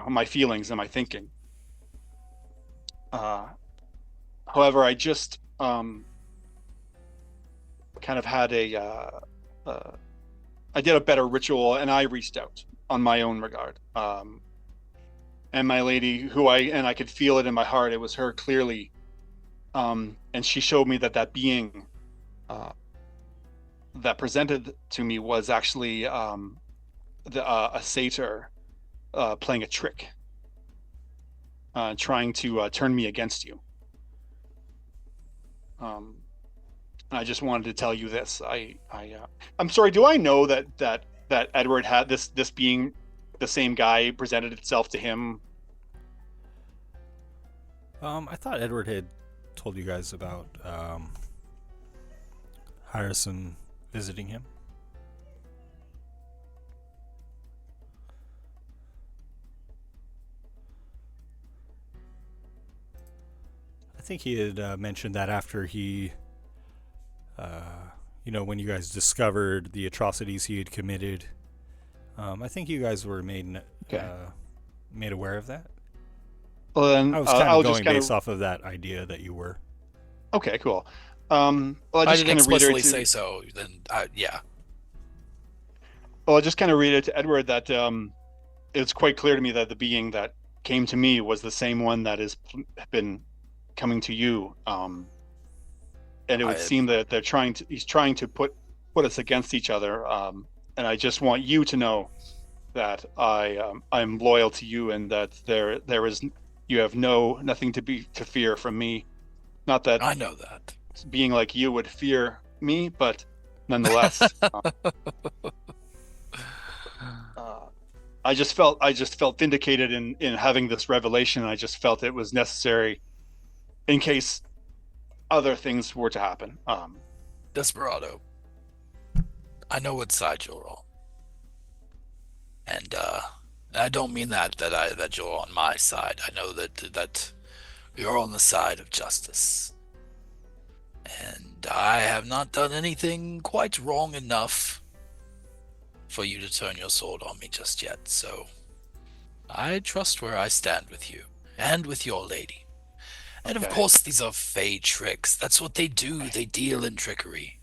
my feelings and my thinking. However, I just kind of had I did a better ritual, and I reached out on my own regard. And my lady, I could feel it in my heart, it was her clearly. And she showed me that being that presented to me was actually a satyr playing a trick, trying to turn me against you. I just wanted to tell you this. I'm sorry. Do I know that Edward had this being the same guy presented itself to him? I thought Edward had told you guys about Harrison visiting him. I think he had mentioned that after he, when you guys discovered the atrocities he had committed, I think you guys were made aware of that. Well, then I was kind of going based off of that idea that you were. Okay, cool. I didn't explicitly say so. Then, yeah. Well, I just kind of read it to Edward that it's quite clear to me that the being that came to me was the same one that has been coming to you. And it would seem that he's trying to put us against each other. And I just want you to know that I'm loyal to you, and that you have nothing to fear from me. Not that I know that being like you would fear me, but nonetheless, I just felt vindicated in having this revelation. I just felt it was necessary in case other things were to happen. Desperado, I know what side you're on, and I don't mean that you're on my side. I know that you're on the side of justice, and I have not done anything quite wrong enough for you to turn your sword on me just yet. So I trust where I stand with you and with your lady. And of course, these are fey tricks. That's what they do. They deal in trickery.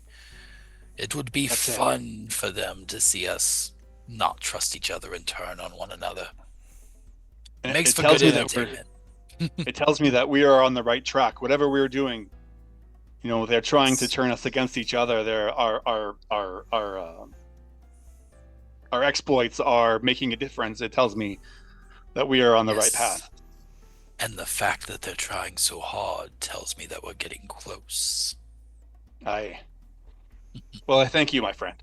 It would be That's it. fun for them to see us not trust each other and turn on one another. And Makes it for tells good me that entertainment. it tells me that we are on the right track. Whatever we're doing, they're trying to turn us against each other. Our exploits are making a difference. It tells me that we are on the right path. And the fact that they're trying so hard tells me that we're getting close. Well, I thank you, my friend.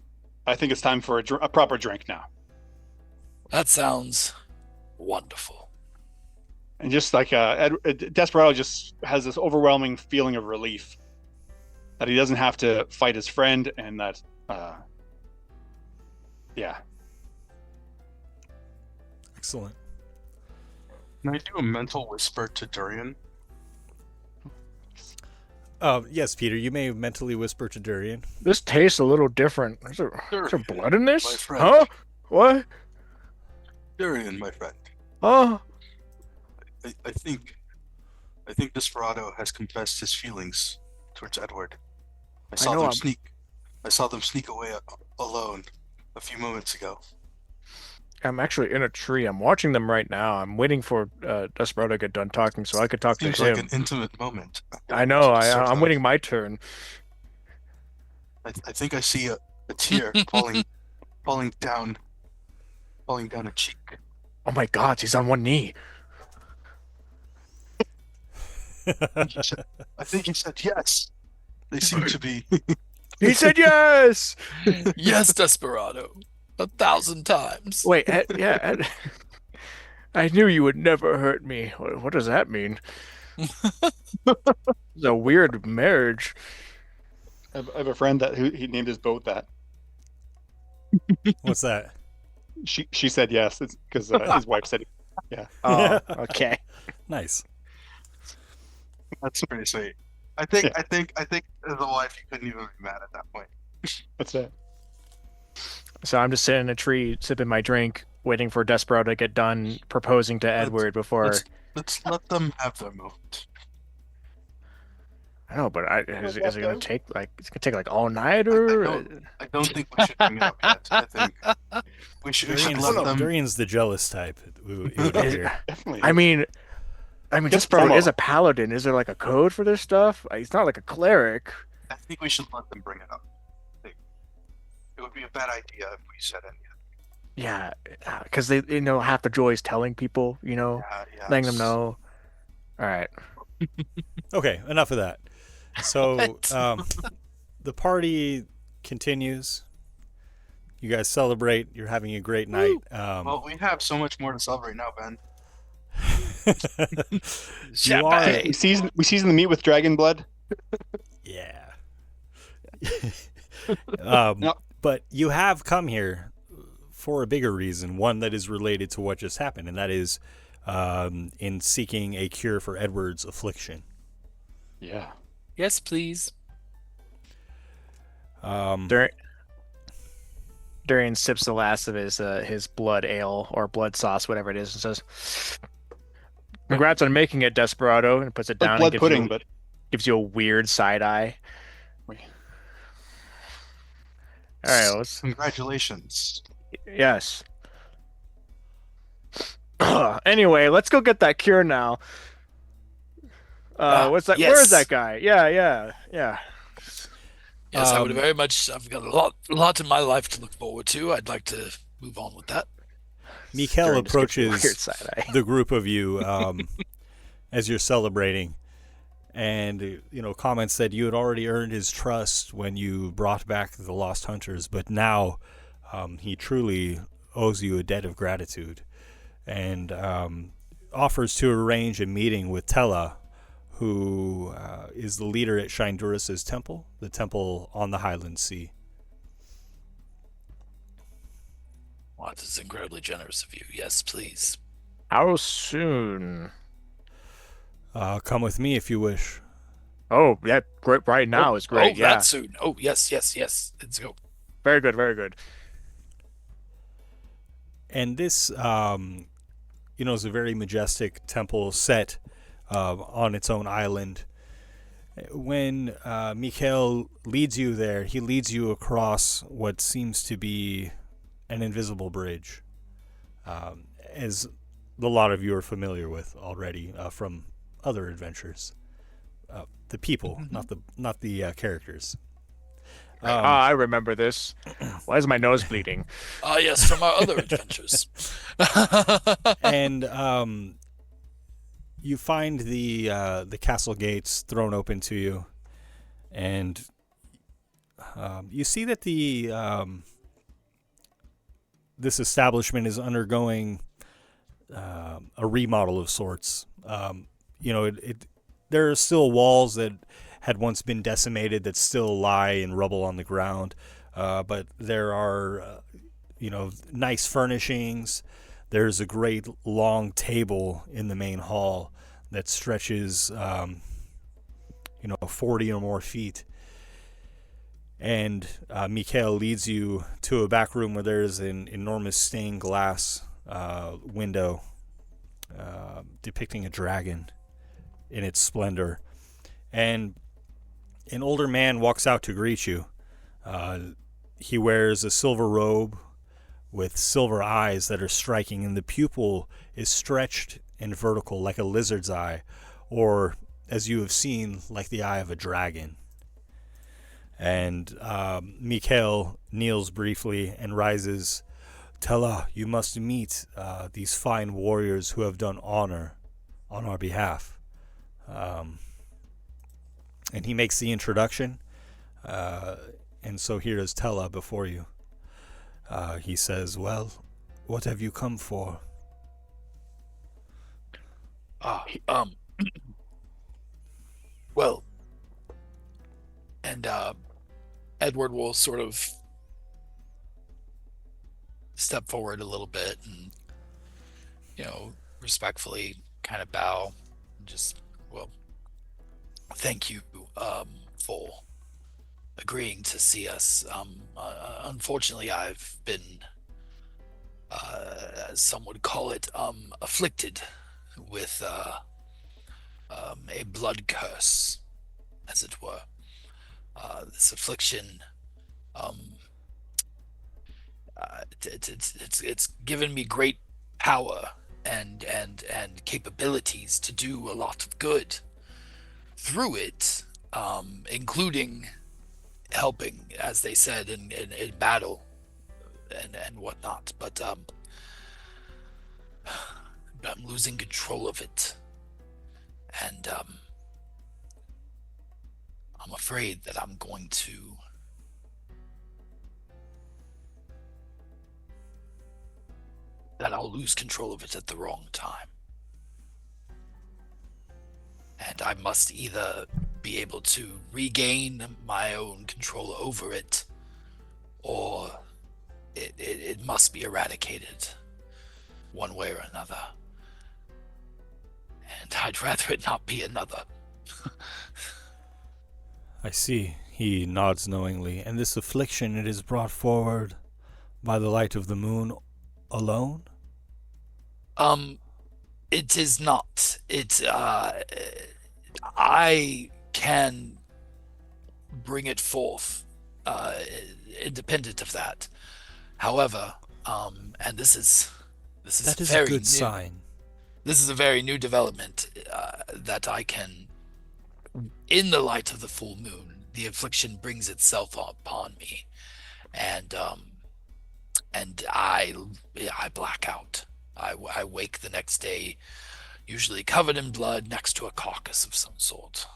I think it's time for a proper drink now. That sounds wonderful. And just like Desperado just has this overwhelming feeling of relief that he doesn't have to fight his friend, and that, yeah. Excellent. Can I do a mental whisper to Durian? Yes, Peter, you may mentally whisper to Durian. This tastes a little different. Is there blood in My this? friend. Huh? What? Durian, my friend. Huh? I think Desperado has confessed his feelings towards Edward. I saw them sneak away alone a few moments ago. I'm actually in a tree. I'm watching them right now. I'm waiting for Desperado to get done talking so I could talk to him. Seems like an intimate moment. I know. I'm waiting my turn. I think I see a tear falling down a cheek. Oh my God, he's on one knee. I think he said yes. They seem to be. He said yes. Yes, Desperado. 1,000 times. Wait, Ed, I knew you would never hurt me. What does that mean? It's a weird marriage. I have a friend who he named his boat that. What's that? She said yes. It's because his wife said yeah. Oh, okay. Nice. That's pretty sweet. I think as a wife, you couldn't even be mad at that point. That's it. So I'm just sitting in a tree, sipping my drink, waiting for Desperado to get done proposing to Edward before. Let's let them have their moment. I know, but is it gonna take all night, or? I don't think we should bring it up yet. I think we should let them. Durian's the jealous type. Definitely. I mean, Desperado is a paladin. Is there like a code for this stuff? He's not like a cleric. I think we should let them bring it up. It would be a bad idea if we said anything. Yeah, because they half the joy is telling people, letting them know. All right. Okay, enough of that. So the party continues. You guys celebrate. You're having a great night. Well, we have so much more to celebrate now, Ben. We season the meat with dragon blood. Yeah. No. But you have come here for a bigger reason, one that is related to what just happened, and that is in seeking a cure for Edward's affliction. Yeah. Yes, please. Durian sips the last of his blood ale or blood sauce, whatever it is, and says, "Congrats on making it, Desperado," and puts it down. Blood and pudding, gives you a weird side eye. All right, let's. Congratulations. Yes. Anyway, let's go get that cure now. What's that? Yes. Where is that guy? Yeah. Yes, I would very much. I've got a lot in my life to look forward to. I'd like to move on with that. Mikhail approaches the group of you as you're celebrating, and comments that you had already earned his trust when you brought back the lost hunters, but now he truly owes you a debt of gratitude, and offers to arrange a meeting with Tella, who is the leader at Shindurus' temple, the temple on the Highland Sea. Well, this is incredibly generous of you. Yes, please. How soon? Come with me if you wish. Oh, yeah, great. Right now is great. Yeah. That soon. Oh, yes. Let's go. Very good, very good. And this, is a very majestic temple set on its own island. When Mikhail leads you there, he leads you across what seems to be an invisible bridge, as a lot of you are familiar with already from other adventures. The people, not the characters. I remember this. Why is my nose bleeding? Yes, from our other adventures. And you find the castle gates thrown open to you, and you see that this establishment is undergoing a remodel of sorts. There are still walls that had once been decimated that still lie in rubble on the ground, but there are nice furnishings. There's a great long table in the main hall that stretches 40 or more feet. And Mikhail leads you to a back room where there's an enormous stained glass window depicting a dragon in its splendor. And an older man walks out to greet you. He wears a silver robe with silver eyes that are striking, and the pupil is stretched and vertical like a lizard's eye, or, as you have seen, like the eye of a dragon. And Mikhail kneels briefly and rises. Tella, you must meet these fine warriors who have done honor on our behalf. And he makes the introduction. And so here is Tella before you. He says, well, what have you come for? Well, and Edward will sort of step forward a little bit and, respectfully kind of bow and just, well, thank you for agreeing to see us. Unfortunately, I've been, as some would call it, afflicted with a blood curse, as it were. This affliction, it's given me great power and capabilities to do a lot of good through it, including helping, as they said, in battle and whatnot. But I'm losing control of it, and I'm afraid that I'm going to I'll lose control of it at the wrong time. And I must either be able to regain my own control over it, or it must be eradicated one way or another. And I'd rather it not be another. I see. He nods knowingly. And this affliction, it is brought forward by the light of the moon alone? It is not. I can bring it forth, independent of that. However, and this is a good sign. This is a very new development that I can, in the light of the full moon, the affliction brings itself upon me, and I black out. I wake the next day, usually covered in blood, next to a carcass of some sort.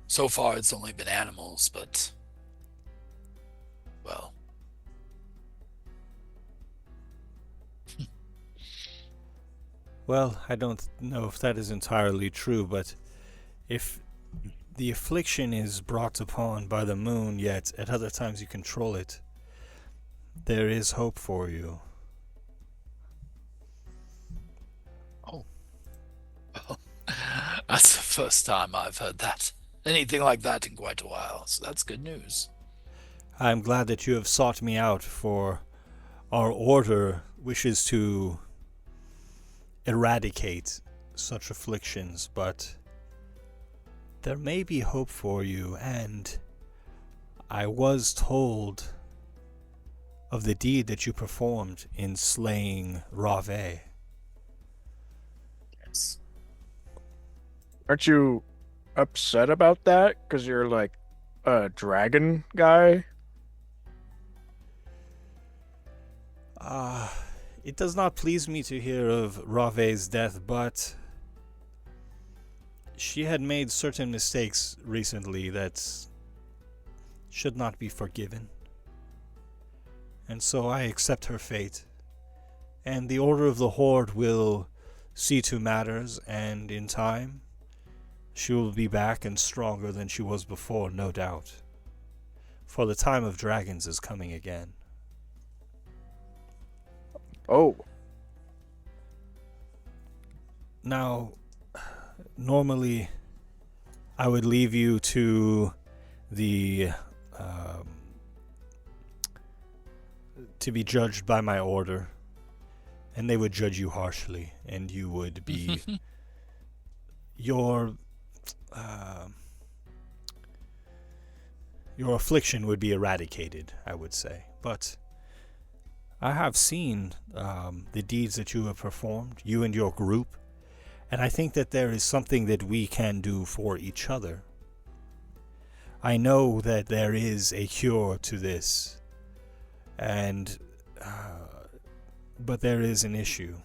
So far, it's only been animals, but, well. Well, I don't know if that is entirely true, but if the affliction is brought upon by the moon, yet at other times you control it, there is hope for you. Oh. Well, that's the first time I've heard that. Anything like that in quite a while, so that's good news. I'm glad that you have sought me out, for our order wishes to eradicate such afflictions, but There may be hope for you, and I was told of the deed that you performed in slaying Rave. Yes. Aren't you upset about that? Because you're like a dragon guy? It does not please me to hear of Rave's death, but she had made certain mistakes recently that should not be forgiven. And so I accept her fate. And the Order of the Horde will see to matters, and in time, she will be back and stronger than she was before, no doubt. For the time of dragons is coming again. Oh. Now, normally, I would leave you to the to be judged by my order, and they would judge you harshly, and you would be your affliction would be eradicated, I would say. But I have seen the deeds that you have performed, you and your group, and I think that there is something that we can do for each other. I know that there is a cure to this, and but there is an issue.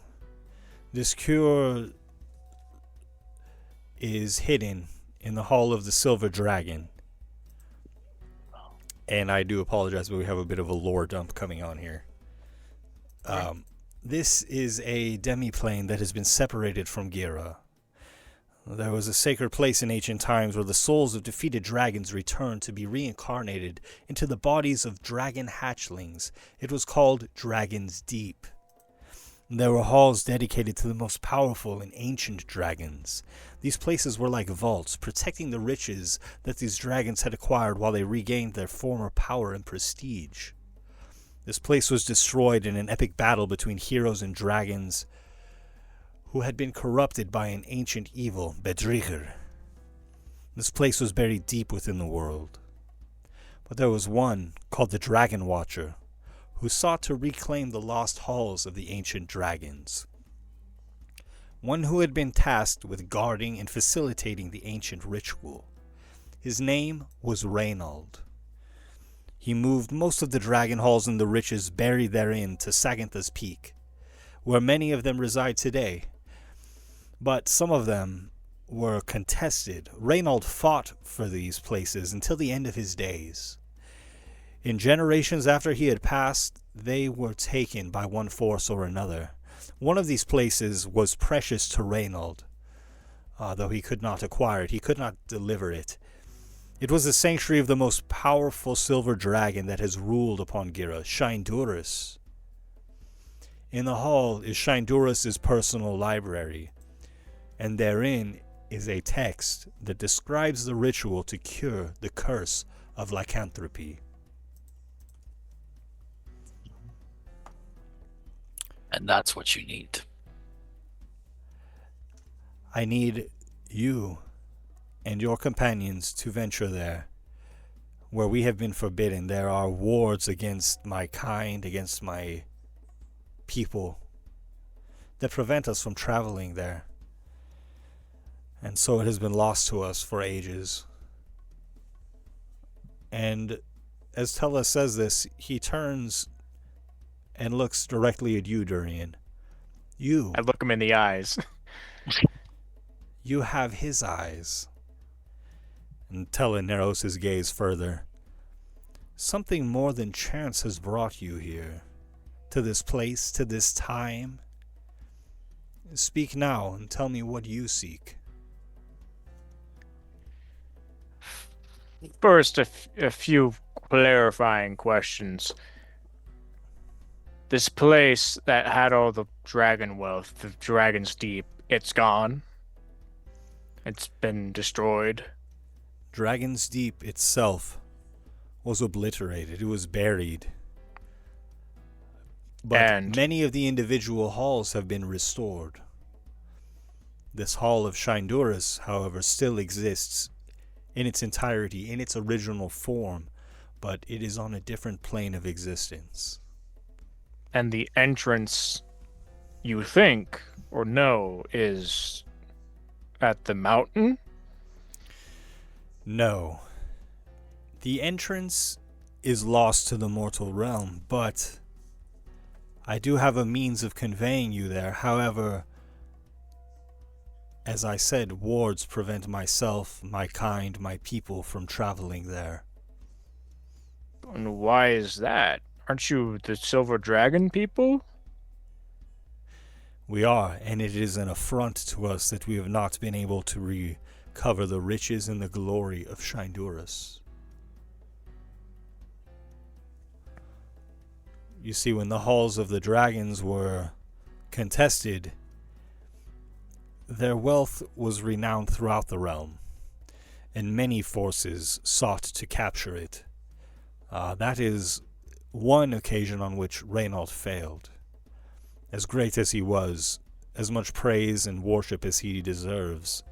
This cure is hidden in the Hall of the Silver Dragon. And I do apologize, but we have a bit of a lore dump coming on here. This is a demiplane that has been separated from Gira. There was a sacred place in ancient times where the souls of defeated dragons returned to be reincarnated into the bodies of dragon hatchlings. It was called Dragon's Deep. There were halls dedicated to the most powerful and ancient dragons. These places were like vaults, protecting the riches that these dragons had acquired while they regained their former power and prestige. This place was destroyed in an epic battle between heroes and dragons who had been corrupted by an ancient evil, Bedrigger. This place was buried deep within the world. But there was one, called the Dragon Watcher, who sought to reclaim the lost halls of the ancient dragons. One who had been tasked with guarding and facilitating the ancient ritual. His name was Reynald. He moved most of the dragon halls and the riches buried therein to Sagantha's Peak, where many of them reside today. But some of them were contested. Reynald fought for these places until the end of his days. In generations after he had passed, they were taken by one force or another. One of these places was precious to Reynald, though he could not acquire it. He could not deliver it. It was the sanctuary of the most powerful silver dragon that has ruled upon Gira, Shinduras. In the hall is Shindurus' personal library, and therein is a text that describes the ritual to cure the curse of lycanthropy. And that's what you need. I need you and your companions to venture there, where we have been forbidden. There are wards against my kind, against my people, that prevent us from traveling there. And so it has been lost to us for ages. And as Tella says this, he turns and looks directly at you, Durian. You. I look him in the eyes. You have his eyes. And Tella narrows his gaze further. Something more than chance has brought you here, to this place, to this time. Speak now and tell me what you seek. First, a few clarifying questions. This place that had all the dragon wealth, the Dragon's Deep, it's gone. It's been destroyed. Dragon's Deep itself was obliterated. It was buried. But many of the individual halls have been restored. This hall of Shinduras, however, still exists in its entirety, in its original form, but it is on a different plane of existence. And the entrance, you think, or know, is at the mountain? No. The entrance is lost to the mortal realm, but I do have a means of conveying you there. However, as I said, wards prevent myself, my kind, my people from traveling there. And why is that? Aren't you the Silver Dragon people? We are, and it is an affront to us that we have not been able to recover the riches and the glory of Shindurus. You see, when the halls of the dragons were contested, their wealth was renowned throughout the realm, and many forces sought to capture it. That is one occasion on which Reynald failed. As great as he was, as much praise and worship as he deserves,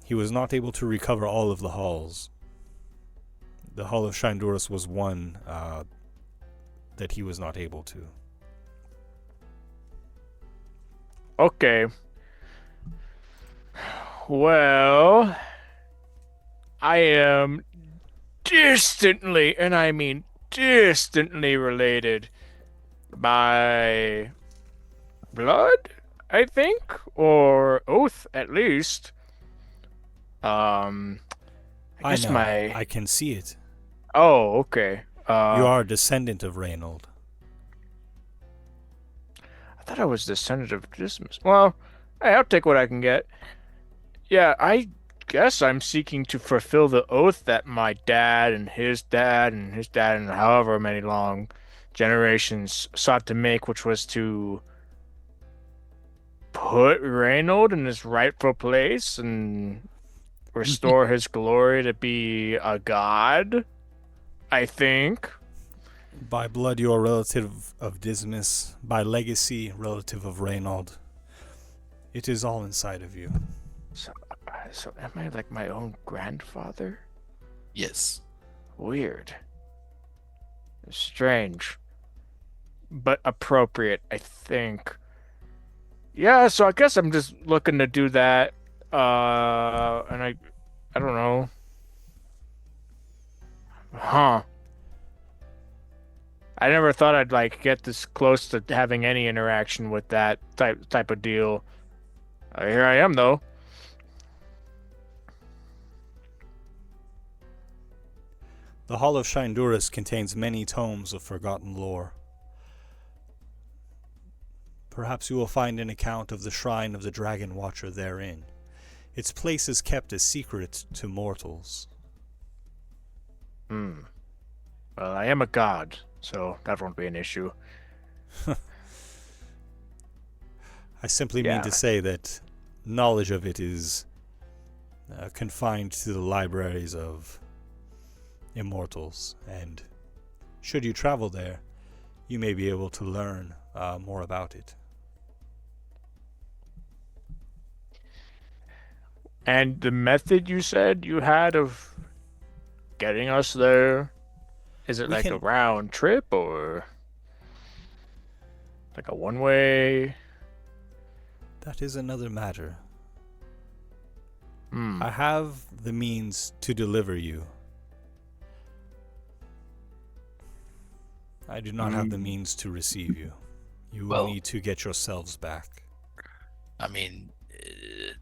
he was not able to recover all of the halls. The Hall of Shindurus was one that he was not able to. Okay. Well, I am distantly, and I mean distantly related by blood, I think, or oath at least. I guess I can see it. Oh, okay. You are a descendant of Reynald. I thought I was descendant of Dismas. Well, hey, I'll take what I can get. Yeah, I guess I'm seeking to fulfill the oath that my dad and his dad and his dad and however many long generations sought to make, which was to put Reynald in his rightful place and restore his glory to be a god, I think. By blood, you are a relative of Dismas. By legacy, relative of Reynald. It is all inside of you. So am I like my own grandfather? Yes. Weird. Strange. But appropriate, I think. Yeah, so I guess I'm just looking to do that. And I don't know. Huh. I never thought I'd like get this close to having any interaction with that type of deal. Here I am, though. The Hall of Shindurus contains many tomes of forgotten lore. Perhaps you will find an account of the shrine of the Dragon Watcher therein. Its place is kept a secret to mortals. Well, I am a god, so that won't be an issue. I simply mean to say that knowledge of it is confined to the libraries of immortals, and should you travel there, you may be able to learn more about it. And the method you said you had of getting us there, is it like a round trip or like a one-way? That is another matter. I have the means to deliver you. I do not have the means to receive you. You will need to get yourselves back. I mean,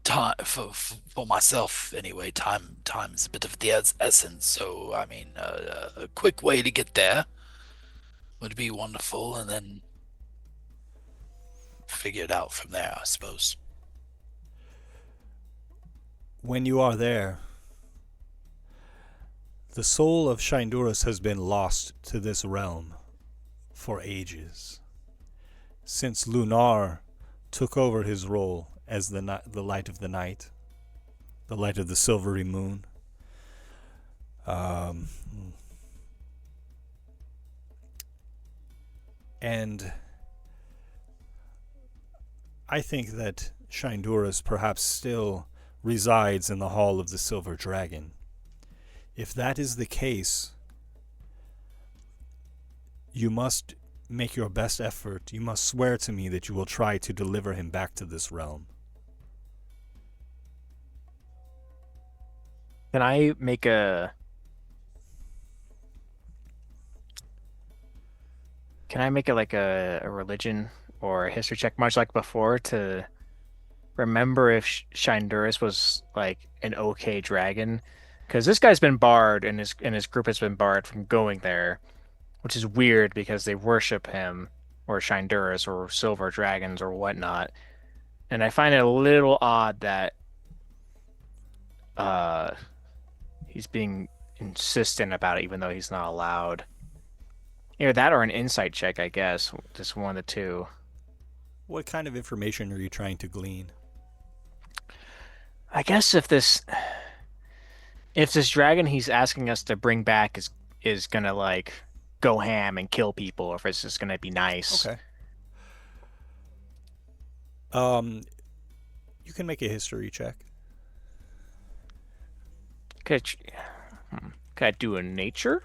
time for myself anyway. Time is a bit of the essence. So I mean, a quick way to get there would be wonderful, and then figure it out from there, I suppose. When you are there, the soul of Shindurus has been lost to this realm for ages. Since Lunar took over his role as the light of the night, the light of the silvery moon. And I think that Shindurus perhaps still resides in the Hall of the Silver Dragon. If that is the case, you must make your best effort. You must swear to me that you will try to deliver him back to this realm. Can I make a like a religion or a history check, much like before, to remember if Shinduris was like an okay dragon? Because this guy's been barred, and his group has been barred from going there, which is weird because they worship him, or Shinduris, or silver dragons, or whatnot. And I find it a little odd that he's being insistent about it, even though he's not allowed. Either that or an insight check, I guess. Just one of the two. What kind of information are you trying to glean? I guess if this dragon he's asking us to bring back is gonna like go ham and kill people, or if it's just gonna be nice. Okay. You can make a history check. Can I do a nature?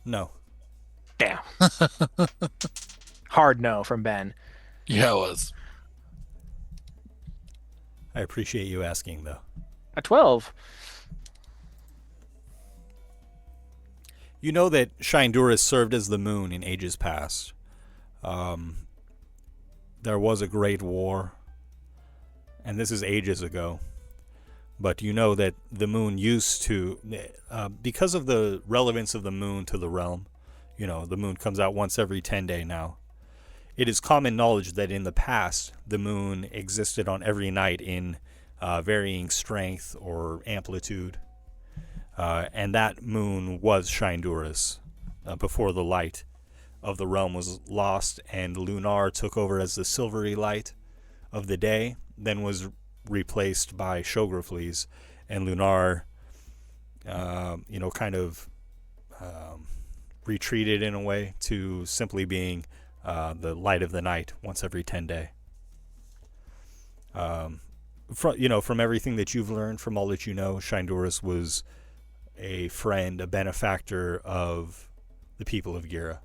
No. Damn. Hard no from Ben. Yeah, it was. I appreciate you asking, though. A 12. You know that Shinduris served as the moon in ages past. There was a great war, and this is ages ago. But you know that the moon used to, because of the relevance of the moon to the realm, the moon comes out once every 10 days now. It is common knowledge that in the past, the moon existed on every night in varying strength or amplitude. And that moon was Shinduris before the light of the realm was lost, and Lunar took over as the silvery light of the day, then was replaced by Shografles, and Lunar, retreated in a way to simply being the light of the night once every 10 days. From everything that you've learned, from all that you know, Shinduris was a friend, a benefactor of the people of Gira.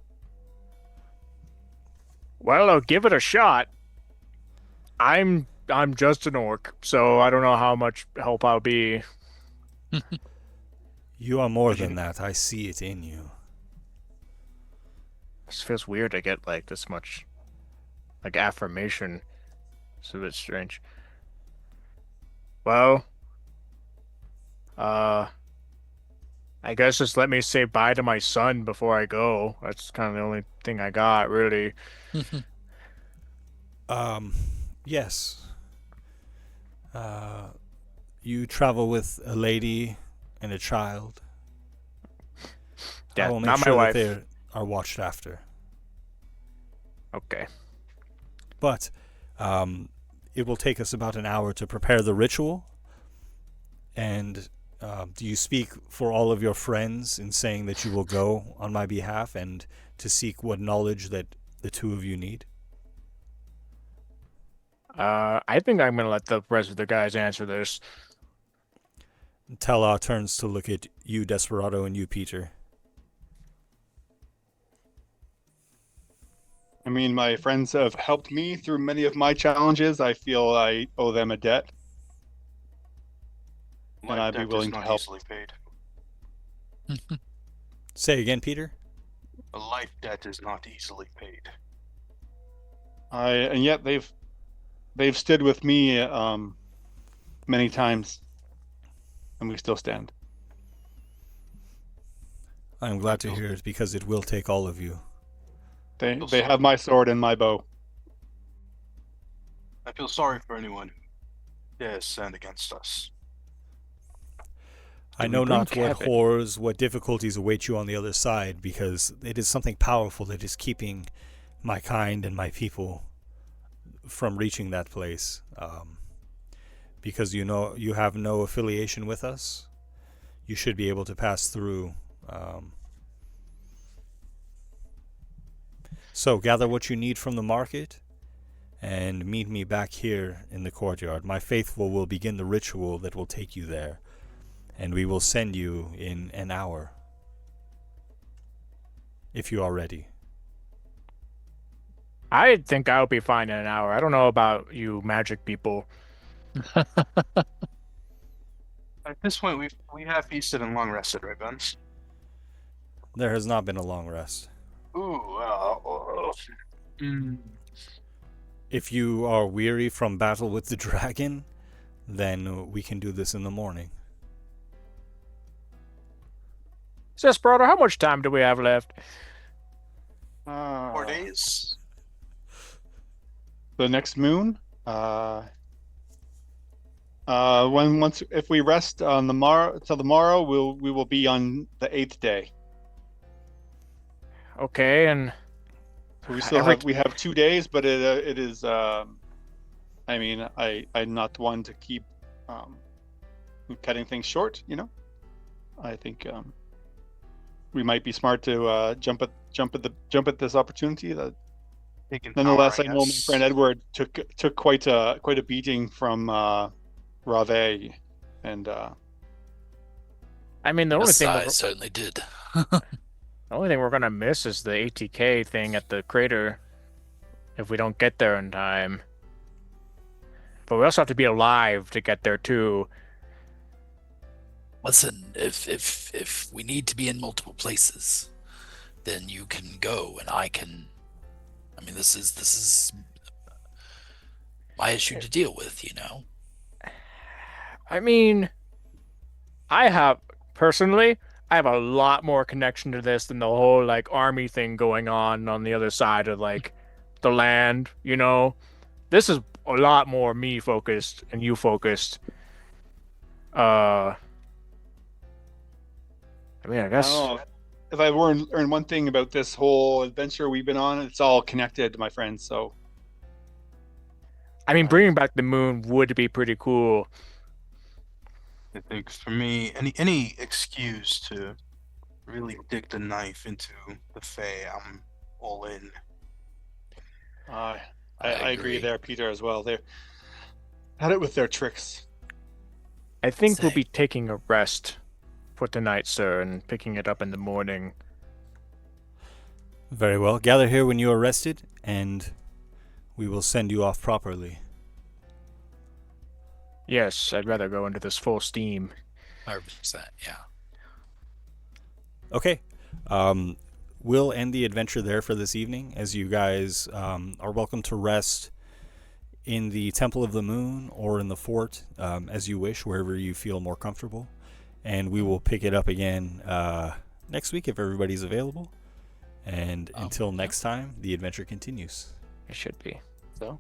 Well, I'll give it a shot. I'm just an orc, so I don't know how much help I'll be. You are more than that. I see it in you. This feels weird to get like this much like affirmation. It's a bit strange. Well, I guess just let me say bye to my son before I go. That's kind of the only thing I got, really. Yes. You travel with a lady and a child. Yeah, I will make not sure my that wife. they are watched after. Okay. But it will take us about an hour to prepare the ritual. And do you speak for all of your friends in saying that you will go on my behalf and to seek what knowledge that the two of you need? I think I'm going to let the rest of the guys answer this. Tala turns to look at you, Desperado, and you, Peter. I mean, my friends have helped me through many of my challenges. I feel I owe them a debt. And I'd be willing to help. Easily paid. Say again, Peter? A life debt is not easily paid. And yet they've stood with me many times, and we still stand. I'm glad to hear it, because it will take all of you. They have my sword and my bow. I feel sorry for anyone who dares stand against us. I know not what horrors, what difficulties await you on the other side, because it is something powerful that is keeping my kind and my people from reaching that place. Because you have no affiliation with us, you should be able to pass through. So gather what you need from the market, and meet me back here in the courtyard. My faithful will begin the ritual that will take you there, and we will send you in an hour, if you are ready. I think I'll be fine in an hour. I don't know about you magic people. At this point, we have feasted and long rested, right, Ben? There has not been a long rest. Ooh, If you are weary from battle with the dragon, then we can do this in the morning. Sis, brother, how much time do we have left? 4 days. The next moon. If we rest on the morrow till the morrow, we will be on the 8th day. Okay, and So we have 2 days, but it is. I mean, I'm not one to keep cutting things short. You know, I think we might be smart to jump at this opportunity. That nonetheless, I know my friend Edward took quite a beating from Rave, and I mean the only thing I certainly did. The only thing we're gonna miss is the ATK thing at the crater if we don't get there in time. But we also have to be alive to get there too. Listen, if we need to be in multiple places, then you can go and I can. I mean, this is my issue to deal with, you know. I mean, personally, I have a lot more connection to this than the whole like army thing going on the other side of like the land, you know. This is a lot more me focused and you focused. I mean, I guess if I learned one thing about this whole adventure we've been on, it's all connected, my friend. So I mean, bringing back the moon would be pretty cool. I think for me, any excuse to really dig the knife into the Fae, I'm all in. I agree there, Peter, as well. They're at it with their tricks. I think we'll be taking a rest for tonight, sir, and picking it up in the morning. Very well. Gather here when you are rested, and we will send you off properly. Yes, I'd rather go into this full steam. 100%, yeah. Okay. We'll end the adventure there for this evening, as you guys are welcome to rest in the Temple of the Moon or in the fort, as you wish, wherever you feel more comfortable. And we will pick it up again next week if everybody's available. And until next time, the adventure continues. It should be. So.